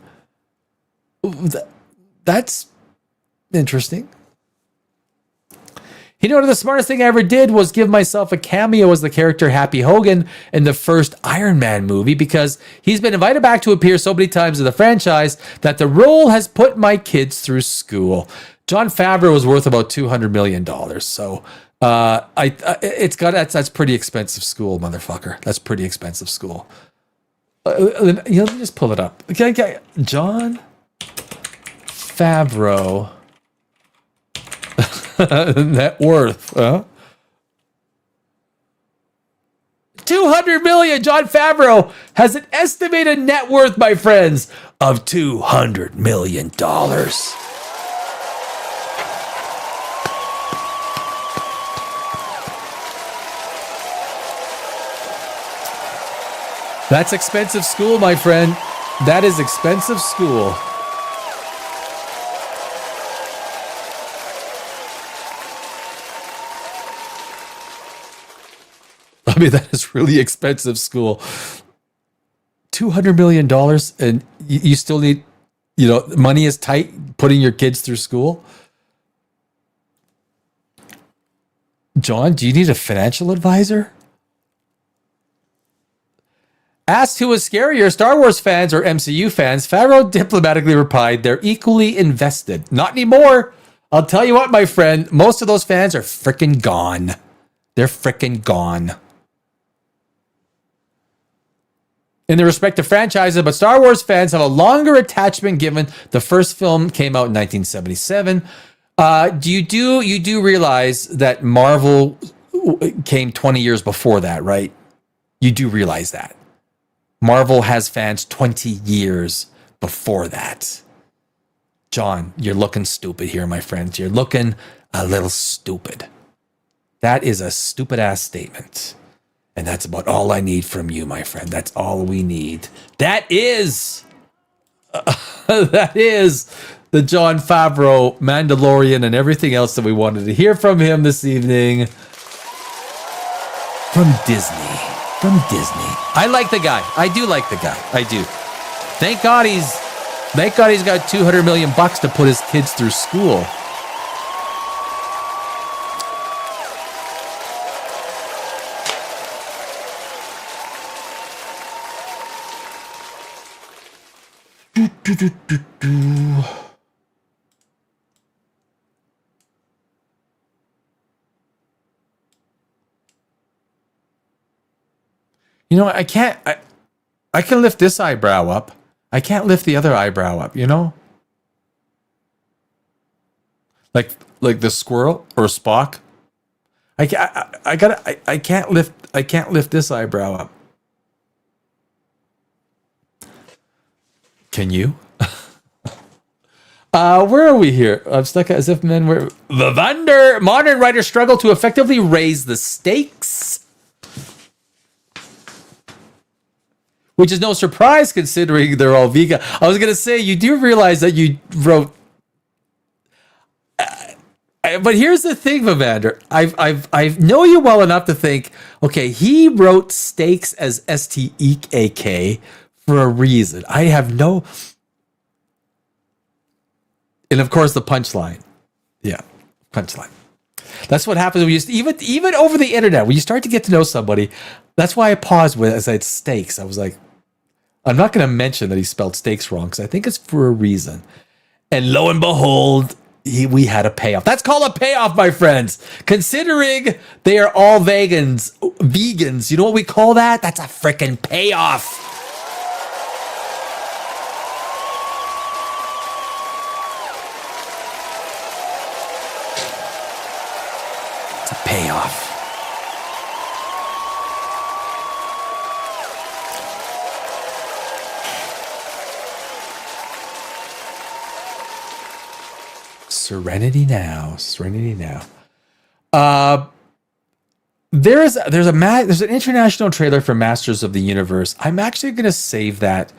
that's interesting. He noted the smartest thing I ever did was give myself a cameo as the character Happy Hogan in the first Iron Man movie because he's been invited back to appear so many times in the franchise that the role has put my kids through school. Jon Favreau was worth about $200 million. So that's pretty expensive school, motherfucker. That's pretty expensive school. Let me just pull it up. Okay. Jon Favreau net worth, huh? $200 million. Jon Favreau has an estimated net worth, my friends, of $200 million. That's expensive school, my friend. That is expensive school. I mean, that is really expensive school. $200 million and you still need, money is tight putting your kids through school. John, do you need a financial advisor? Asked who was scarier, Star Wars fans or MCU fans, Favreau diplomatically replied, they're equally invested. Not anymore. I'll tell you what, my friend, most of those fans are freaking gone. They're freaking gone. In their respective franchises, but Star Wars fans have a longer attachment given the first film came out in 1977. You do realize that Marvel came 20 years before that, right? You do realize that. Marvel has fans 20 years before that. John, you're looking stupid here, my friends. You're looking a little stupid. That is a stupid ass statement. And that's about all I need from you, my friend. That's all we need. That is the Jon Favreau, Mandalorian, and everything else that we wanted to hear from him this evening. From Disney. I like the guy. I do like the guy. I do. Thank God he's got $200 million to put his kids through school. You know, I can lift this eyebrow up. I can't lift the other eyebrow up, you know? Like the squirrel or Spock. I can't lift this eyebrow up. Can you? Where are we here? I'm stuck as if men were Vivander. Modern writers struggle to effectively raise the stakes. Which is no surprise considering they're all vegan. I was going to say, you do realize that you wrote... but here's the thing, Vivander. I know you well enough to think, okay, he wrote steaks as S-T-E-A-K for a reason. I have no... And of course, the punchline. Yeah, punchline. That's what happens when you even over the internet, when you start to get to know somebody. That's why I paused when I said steaks. I was like, I'm not going to mention that he spelled steaks wrong because I think it's for a reason. And lo and behold, we had a payoff. That's called a payoff, my friends. Considering they are all vegans, you know what we call that? That's a freaking payoff. It's a payoff. Serenity now. There's an international trailer for Masters of the Universe. I'm actually going to save that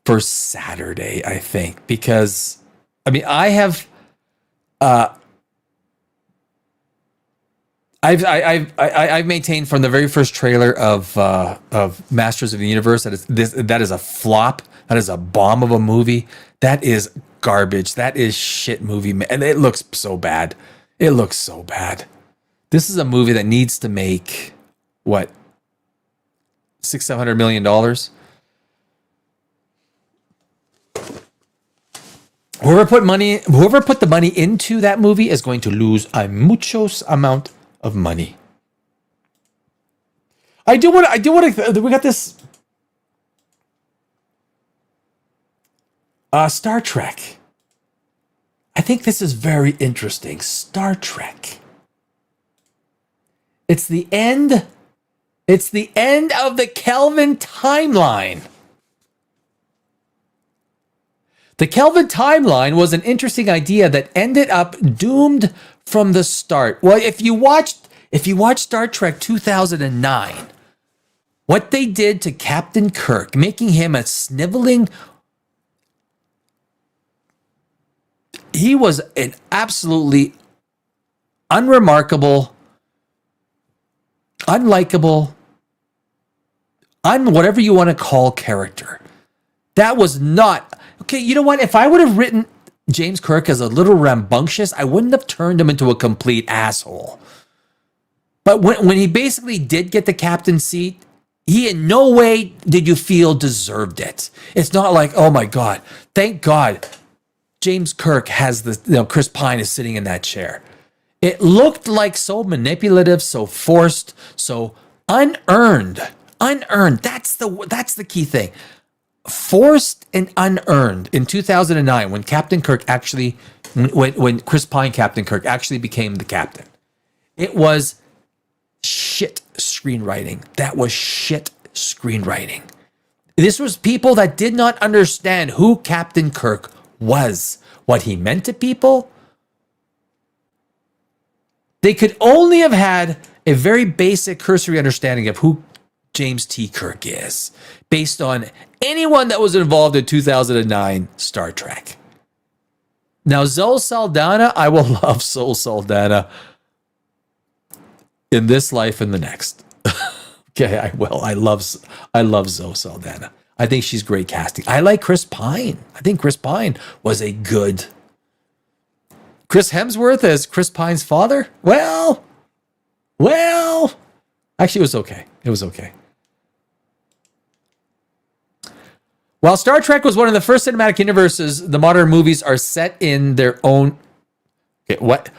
for Saturday, I think, because I mean I've maintained from the very first trailer of Masters of the Universe that is a flop. That is a bomb of a movie. That is garbage. That is shit movie, and it looks so bad. It looks so bad. This is a movie that needs to make what $600-700 million. Whoever put the money into that movie is going to lose a muchos amount of money. I do want to. We got this. Star Trek. I think this is very interesting. Star Trek. It's the end. It's the end of the Kelvin timeline. The Kelvin timeline was an interesting idea that ended up doomed from the start. Well, if you watched Star Trek 2009, what they did to Captain Kirk, making him a sniveling... He was an absolutely unremarkable, unlikable, whatever you want to call character. That was not... Okay, you know what? If I would have written James Kirk as a little rambunctious, I wouldn't have turned him into a complete asshole. But when he basically did get the captain's seat, he in no way did you feel deserved it. It's not like, oh my God, thank God. James Kirk has Chris Pine is sitting in that chair. It looked like so manipulative, so forced, so unearned. Unearned. That's the key thing. Forced and unearned in 2009 when Captain Kirk actually, when Chris Pine Captain Kirk actually became the captain. It was shit screenwriting. That was shit screenwriting. This was people that did not understand who Captain Kirk was, what he meant to people. They could only have had a very basic cursory understanding of who James T. Kirk is based on anyone that was involved in 2009 Star Trek. Now, Zoe Saldana, I will love Zoe Saldana in this life and the next. Okay, I will. I love Zoe Saldana. I think she's great casting. I like Chris Pine. I think Chris Pine was a good. Chris Hemsworth as Chris Pine's father? Well, actually, it was okay. It was okay. While Star Trek was one of the first cinematic universes, the modern movies are set in their own. Okay, what?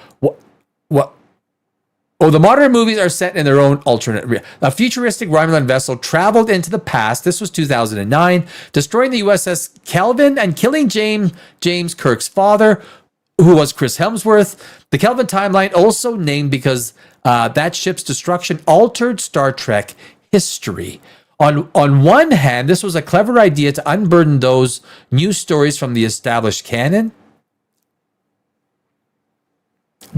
Oh, the modern movies are set in their own alternate. A futuristic Romulan vessel traveled into the past. This was 2009, destroying the USS Kelvin and killing James Kirk's father, who was Chris Hemsworth. The Kelvin timeline, also named because that ship's destruction altered Star Trek history. On one hand, this was a clever idea to unburden those new stories from the established canon.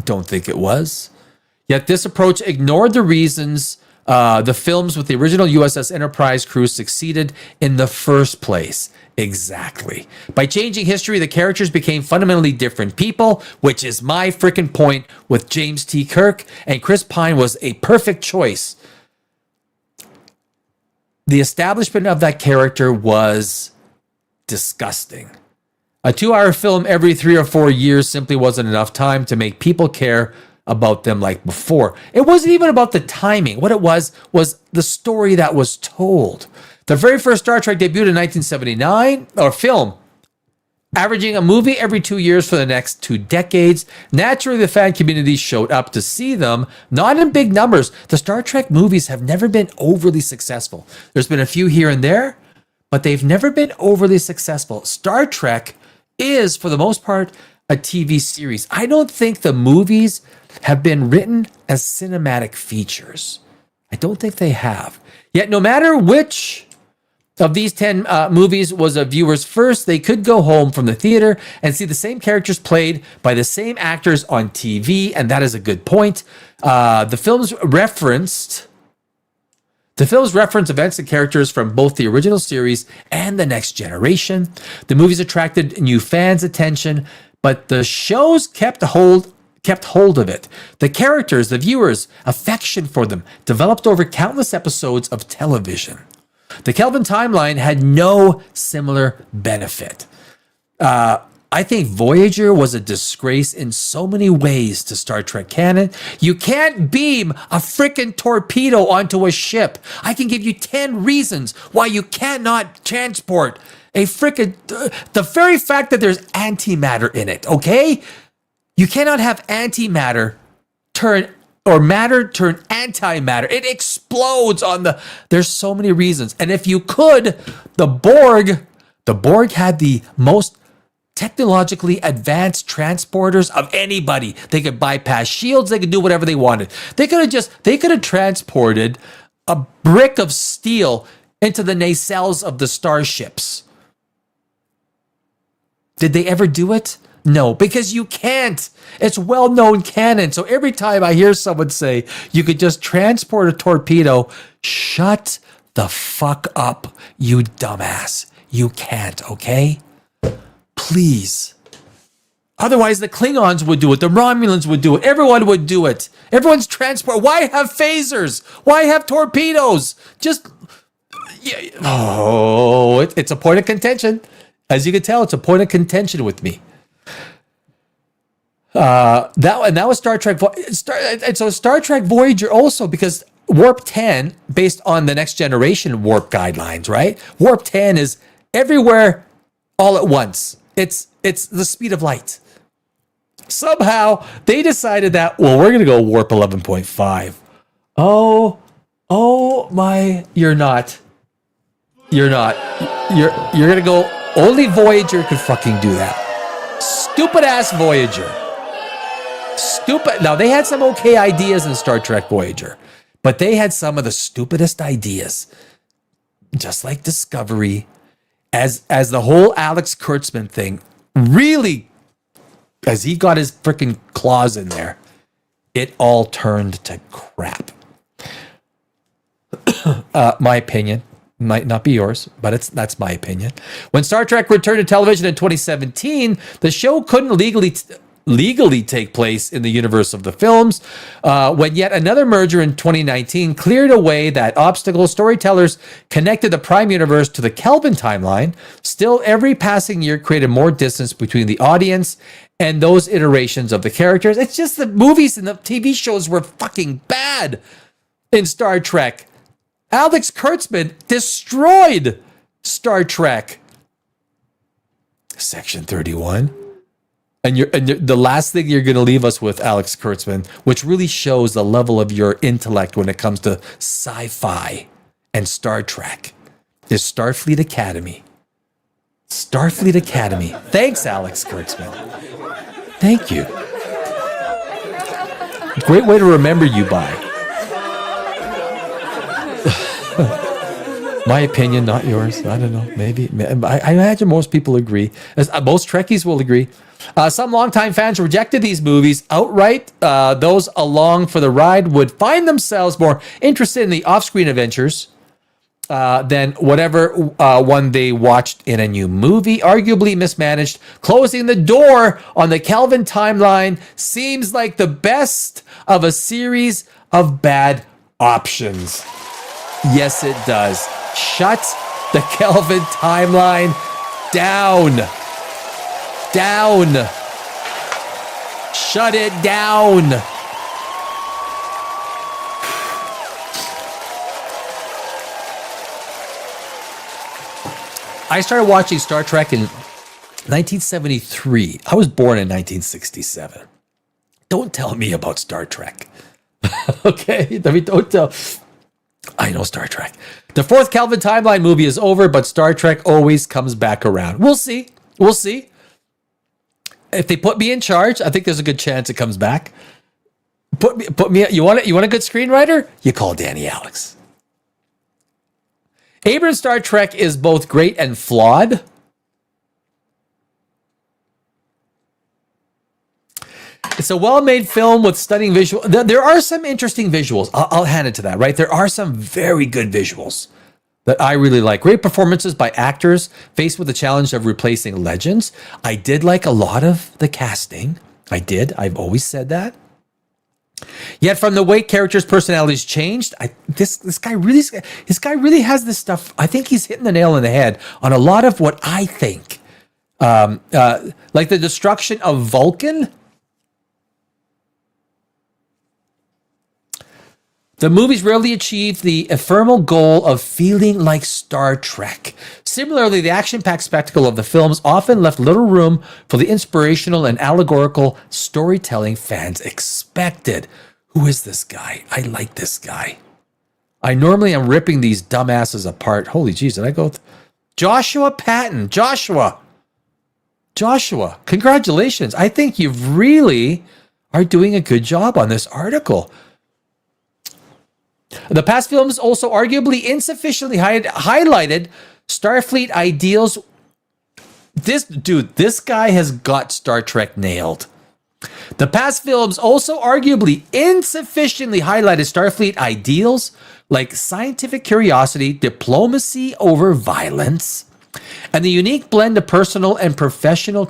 Don't think it was. Yet this approach ignored the reasons the films with the original USS Enterprise crew succeeded in the first place. Exactly. By changing history, the characters became fundamentally different people, which is my freaking point with James T. Kirk, and Chris Pine was a perfect choice. The establishment of that character was disgusting. A 2-hour film every 3 or 4 years simply wasn't enough time to make people care about them like before. It wasn't even about the timing. What it was the story that was told. The very first Star Trek debuted in 1979, or film, averaging a movie every 2 years for the next 2 decades. Naturally, the fan community showed up to see them, not in big numbers. The Star Trek movies have never been overly successful. There's been a few here and there, but they've never been overly successful. Star Trek is, for the most part, a TV series. I don't think the movies have been written as cinematic features. I don't think they have. Yet no matter which of these 10 movies was a viewer's first, they could go home from the theater and see the same characters played by the same actors on TV, and that is a good point. The films reference events and characters from both the original series and the Next Generation. The movies attracted new fans' attention, but the shows kept hold of it. The characters, the viewers' affection for them developed over countless episodes of television. The Kelvin timeline had no similar benefit. I think Voyager was a disgrace in so many ways to Star Trek canon. You can't beam a freaking torpedo onto a ship. I can give you 10 reasons why you cannot transport a freaking... the very fact that there's antimatter in it, okay? You cannot have antimatter turn... or matter turn antimatter. It explodes on the... There's so many reasons. And if you could, the Borg had the most technologically advanced transporters of anybody. They could bypass shields. They could do whatever they wanted. They could have transported a brick of steel into the nacelles of the starships. Did they ever do it? No, because you can't. It's well-known canon. So every time I hear someone say, you could just transport a torpedo, shut the fuck up, you dumbass. You can't, okay? Please. Otherwise, the Klingons would do it. The Romulans would do it. Everyone would do it. Everyone's transport. Why have phasers? Why have torpedoes? Just... Oh, it's a point of contention. As you can tell, it's a point of contention with me. That was Star Trek. So Star Trek Voyager also, because Warp 10, based on the Next Generation warp guidelines, right? Warp 10 is everywhere all at once. It's the speed of light. Somehow they decided that, well, we're going to go warp 11.5. Oh my, you're not. You're going to go, only Voyager could fucking do that. Stupid ass Voyager. Stupid. Now, they had some okay ideas in Star Trek Voyager, but they had some of the stupidest ideas. Just like Discovery, as the whole Alex Kurtzman thing, really, as he got his freaking claws in there, it all turned to crap. My opinion. Might not be yours, but that's my opinion. When Star Trek returned to television in 2017, the show couldn't legally take place in the universe of the films. When yet another merger in 2019 cleared away that obstacle, storytellers connected the Prime universe to the Kelvin timeline. Still, every passing year created more distance between the audience and those iterations of the characters. It's just the movies and the TV shows were fucking bad in Star Trek. Alex Kurtzman destroyed Star Trek. Section 31. And the last thing you're going to leave us with, Alex Kurtzman, which really shows the level of your intellect when it comes to sci-fi and Star Trek, is Starfleet Academy. Starfleet Academy. Thanks, Alex Kurtzman. Thank you. Great way to remember you by. My opinion, not yours. I don't know. Maybe. I imagine most people agree. Most Trekkies will agree. Some longtime fans rejected these movies outright. Those along for the ride would find themselves more interested in the off-screen adventures than whatever one they watched in a new movie. Arguably mismanaged. Closing the door on the Kelvin timeline seems like the best of a series of bad options. Yes, it does. Shut the Kelvin timeline down. Down. Shut it down. I started watching Star Trek in 1973. I was born in 1967. Don't tell me about Star Trek. Okay? I mean, don't tell. I know Star Trek. The fourth Kelvin timeline movie is over, but Star Trek always comes back around. We'll see. We'll see. If they put me in charge, I think there's a good chance it comes back. Put me. You want a good screenwriter? You call Danny Alex. Abrams' Star Trek is both great and flawed. It's a well-made film with stunning visuals. There are some interesting visuals. I'll hand it to that, right? There are some very good visuals that I really like. Great performances by actors faced with the challenge of replacing legends. I did like a lot of the casting. I did. I've always said that. Yet from the way characters' personalities changed, this guy really has this stuff. I think he's hitting the nail on the head on a lot of what I think. Like the destruction of Vulcan. The movies rarely achieved the ephemeral goal of feeling like Star Trek. Similarly, the action-packed spectacle of the films often left little room for the inspirational and allegorical storytelling fans expected. Who is this guy? I like this guy. I normally am ripping these dumbasses apart. Holy jeez, did I go? Joshua Patton. Joshua, congratulations. I think you really are doing a good job on this article. The past films also arguably insufficiently highlighted Starfleet ideals. This guy has got Star Trek nailed. The past films also arguably insufficiently highlighted Starfleet ideals like scientific curiosity, diplomacy over violence, and the unique blend of personal and professional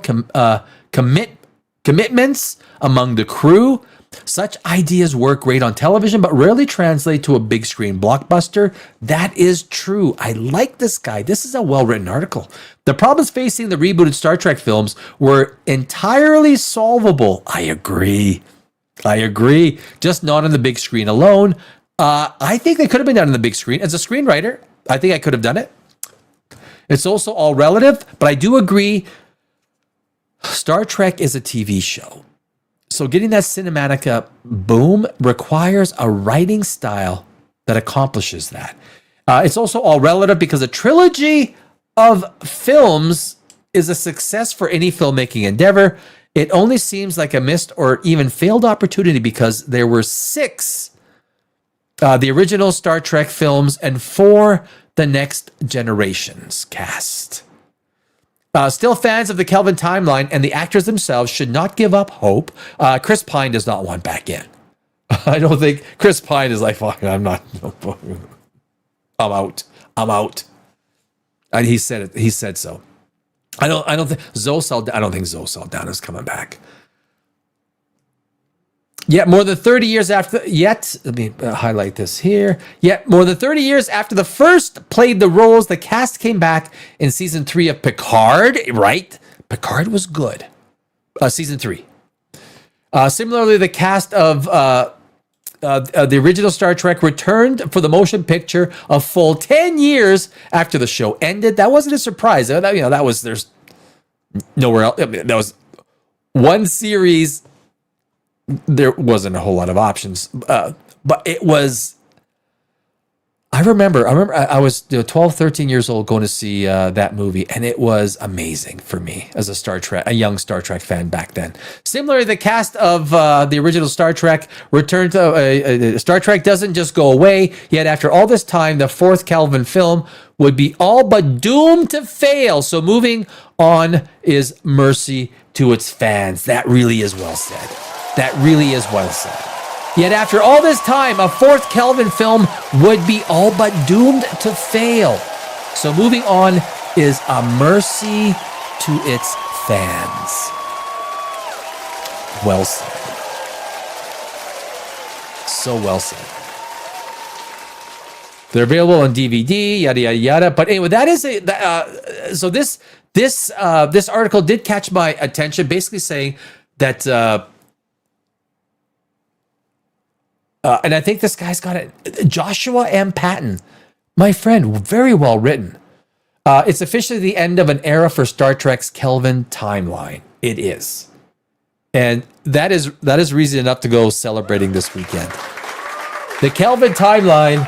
commitments among the crew. Such ideas work great on television, but rarely translate to a big screen blockbuster. That is true. I like this guy. This is a well-written article. The problems facing the rebooted Star Trek films were entirely solvable. I agree. Just not on the big screen alone. I think they could have been done on the big screen. As a screenwriter, I think I could have done it. It's also all relative, but I do agree Star Trek is a TV show. So getting that cinematic boom requires a writing style that accomplishes that. It's also all relative because a trilogy of films is a success for any filmmaking endeavor. It only seems like a missed or even failed opportunity because there were 6 the original Star Trek films and 4 the Next Generation's cast. Still, fans of the Kelvin timeline and the actors themselves should not give up hope. Chris Pine does not want back in. I don't think Chris Pine is like, fuck, I'm not. I'm out. I'm out. And he said it. He said so. I don't think Zoe Saldana is coming back. Yet more than 30 years after, let me highlight this here. Yet more than 30 years after the first played the roles, the cast came back in season 3 of Picard, right? Picard was good. Season 3. Similarly, the cast of the original Star Trek returned for the motion picture a full 10 years after the show ended. That wasn't a surprise. There's nowhere else. That was one series. There wasn't a whole lot of options, but it was. I remember I was 12, 13 years old going to see that movie, and it was amazing for me as a young Star Trek fan back then. Similarly, the cast of the original Star Trek returned to Star Trek doesn't just go away, yet after all this time, the 4th Kelvin film would be all but doomed to fail. So moving on is mercy to its fans. That really is well said. That really is well said. Yet after all this time, a 4th Kelvin film would be all but doomed to fail. So moving on is a mercy to its fans. Well said. So well said. They're available on DVD, yada yada yada. But anyway, that is so this article did catch my attention, basically saying that. And I think this guy's got it. Joshua M. Patton, my friend, very well written. It's officially the end of an era for Star Trek's Kelvin timeline. It is. And that is reason enough to go celebrating this weekend. The Kelvin timeline.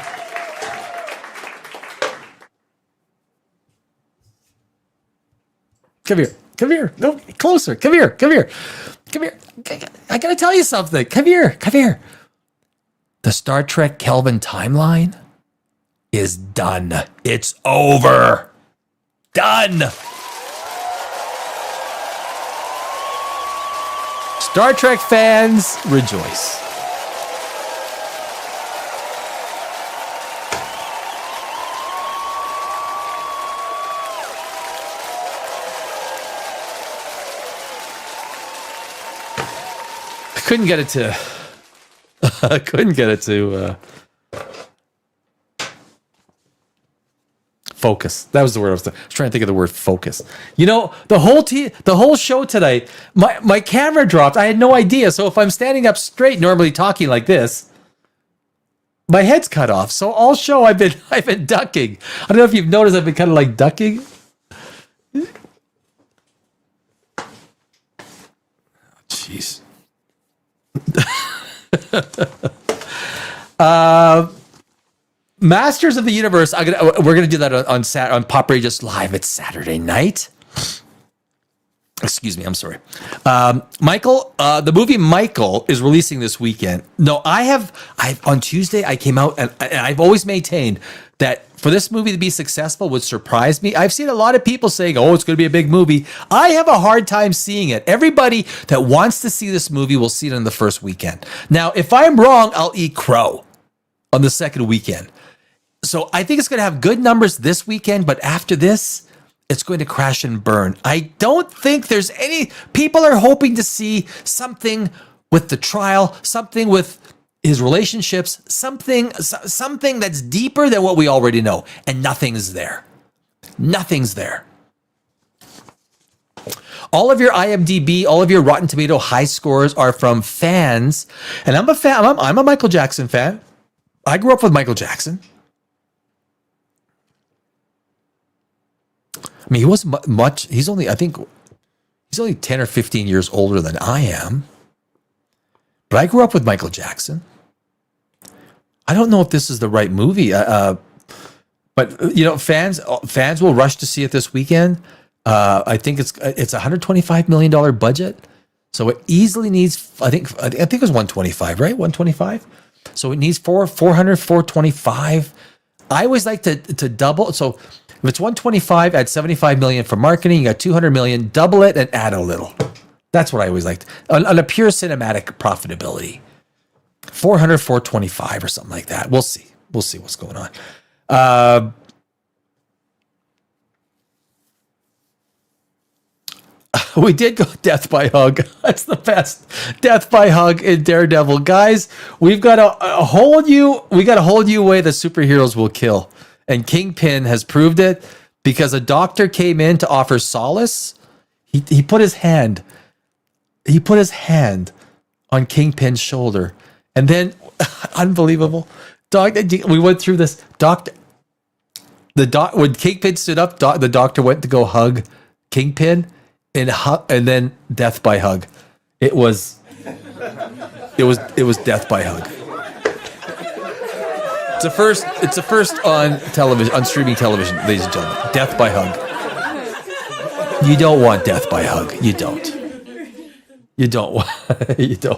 Come here. Come here. No, closer. Come here. Come here. Come here. I gotta tell you something. Come here. Come here. The Star Trek Kelvin timeline is done. It's over. Done. Star Trek fans, rejoice. I couldn't get it to focus. That was the word I was trying to think of, the word focus. You know, the whole show today, my camera dropped. I had no idea. So if I'm standing up straight, normally talking like this, my head's cut off. So all show I've been ducking. I don't know if you've noticed, I've been kind of like ducking. Jeez. Masters of the Universe. We're gonna do that on Pop Radio Just Live. It's Saturday night. Excuse me. I'm sorry. Michael. The movie Michael is releasing this weekend. No, I've on Tuesday I came out and I've always maintained that for this movie to be successful would surprise me. I've seen a lot of people saying, "Oh, it's going to be a big movie." I have a hard time seeing it. Everybody that wants to see this movie will see it on the first weekend. Now, if I'm wrong, I'll eat crow on the second weekend. So I think it's going to have good numbers this weekend, but after this, it's going to crash and burn. I don't think there's any... People are hoping to see something with the trial, something with his relationships, something that's deeper than what we already know, and nothing's there. Nothing's there. All of your IMDb, all of your Rotten Tomato high scores are from fans, and I'm a fan. I'm a Michael Jackson fan. I grew up with Michael Jackson. I mean, he wasn't much. He's only, I think, He's only 10 or 15 years older than I am. But I grew up with Michael Jackson. I don't know if this is the right movie, but fans will rush to see it this weekend. I think it's $125 million budget, so it easily needs. I think it was 125, right? 125. So it needs 425. I always like to double. So if it's 125, add 75 million for marketing. You got 200 million. Double it and add a little. That's what I always liked on a pure cinematic profitability. 425 or something like that. We'll see. We'll see what's going on. We did go death by hug. That's the best. Death by hug in Daredevil. Guys, we've got to hold you. We got to hold you away that superheroes will kill. And Kingpin has proved it because a doctor came in to offer solace. He put his hand on Kingpin's shoulder. And then, unbelievable. We went through this. When Kingpin stood up, the doctor went to go hug Kingpin. And then death by hug. It was death by hug. It's the first on television, on streaming television, ladies and gentlemen. Death by hug. You don't want death by hug. You don't. You don't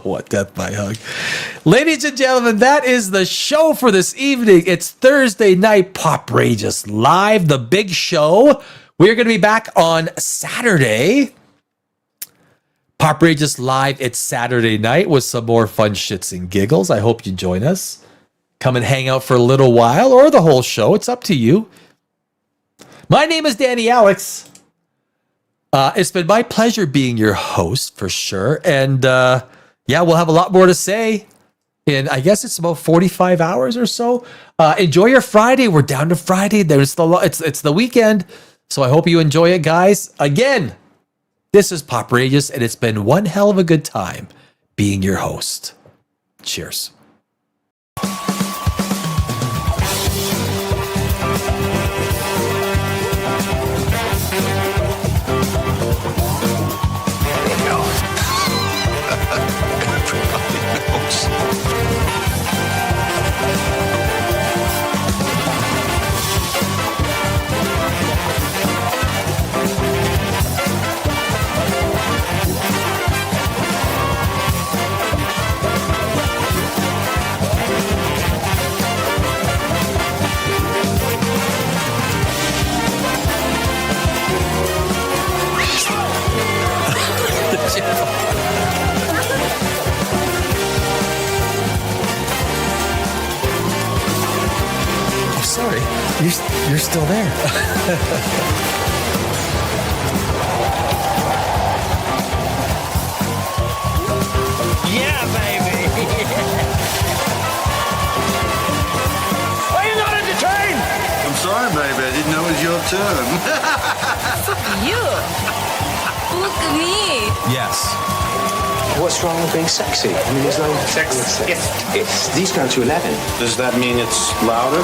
want death by hug. Ladies and gentlemen, that is the show for this evening. It's Thursday night, Poprageous Live, the big show. We're going to be back on Saturday. Poprageous Live, it's Saturday night with some more fun shits and giggles. I hope you join us. Come and hang out for a little while or the whole show. It's up to you. My name is Danny Alex. It's been my pleasure being your host for sure. And we'll have a lot more to say in, I guess it's about 45 hours or so. Enjoy your Friday. We're down to Friday. It's the weekend. So I hope you enjoy it, guys. Again, this is Poprageous, and it's been one hell of a good time being your host. Cheers. Sorry, you're still there. Yeah, baby. Are you not entertained? I'm sorry, baby. I didn't know it was your turn. You. Look at me. Yes. What's wrong with being sexy? I mean, there's no... Sex. These go to 11. Does that mean it's louder?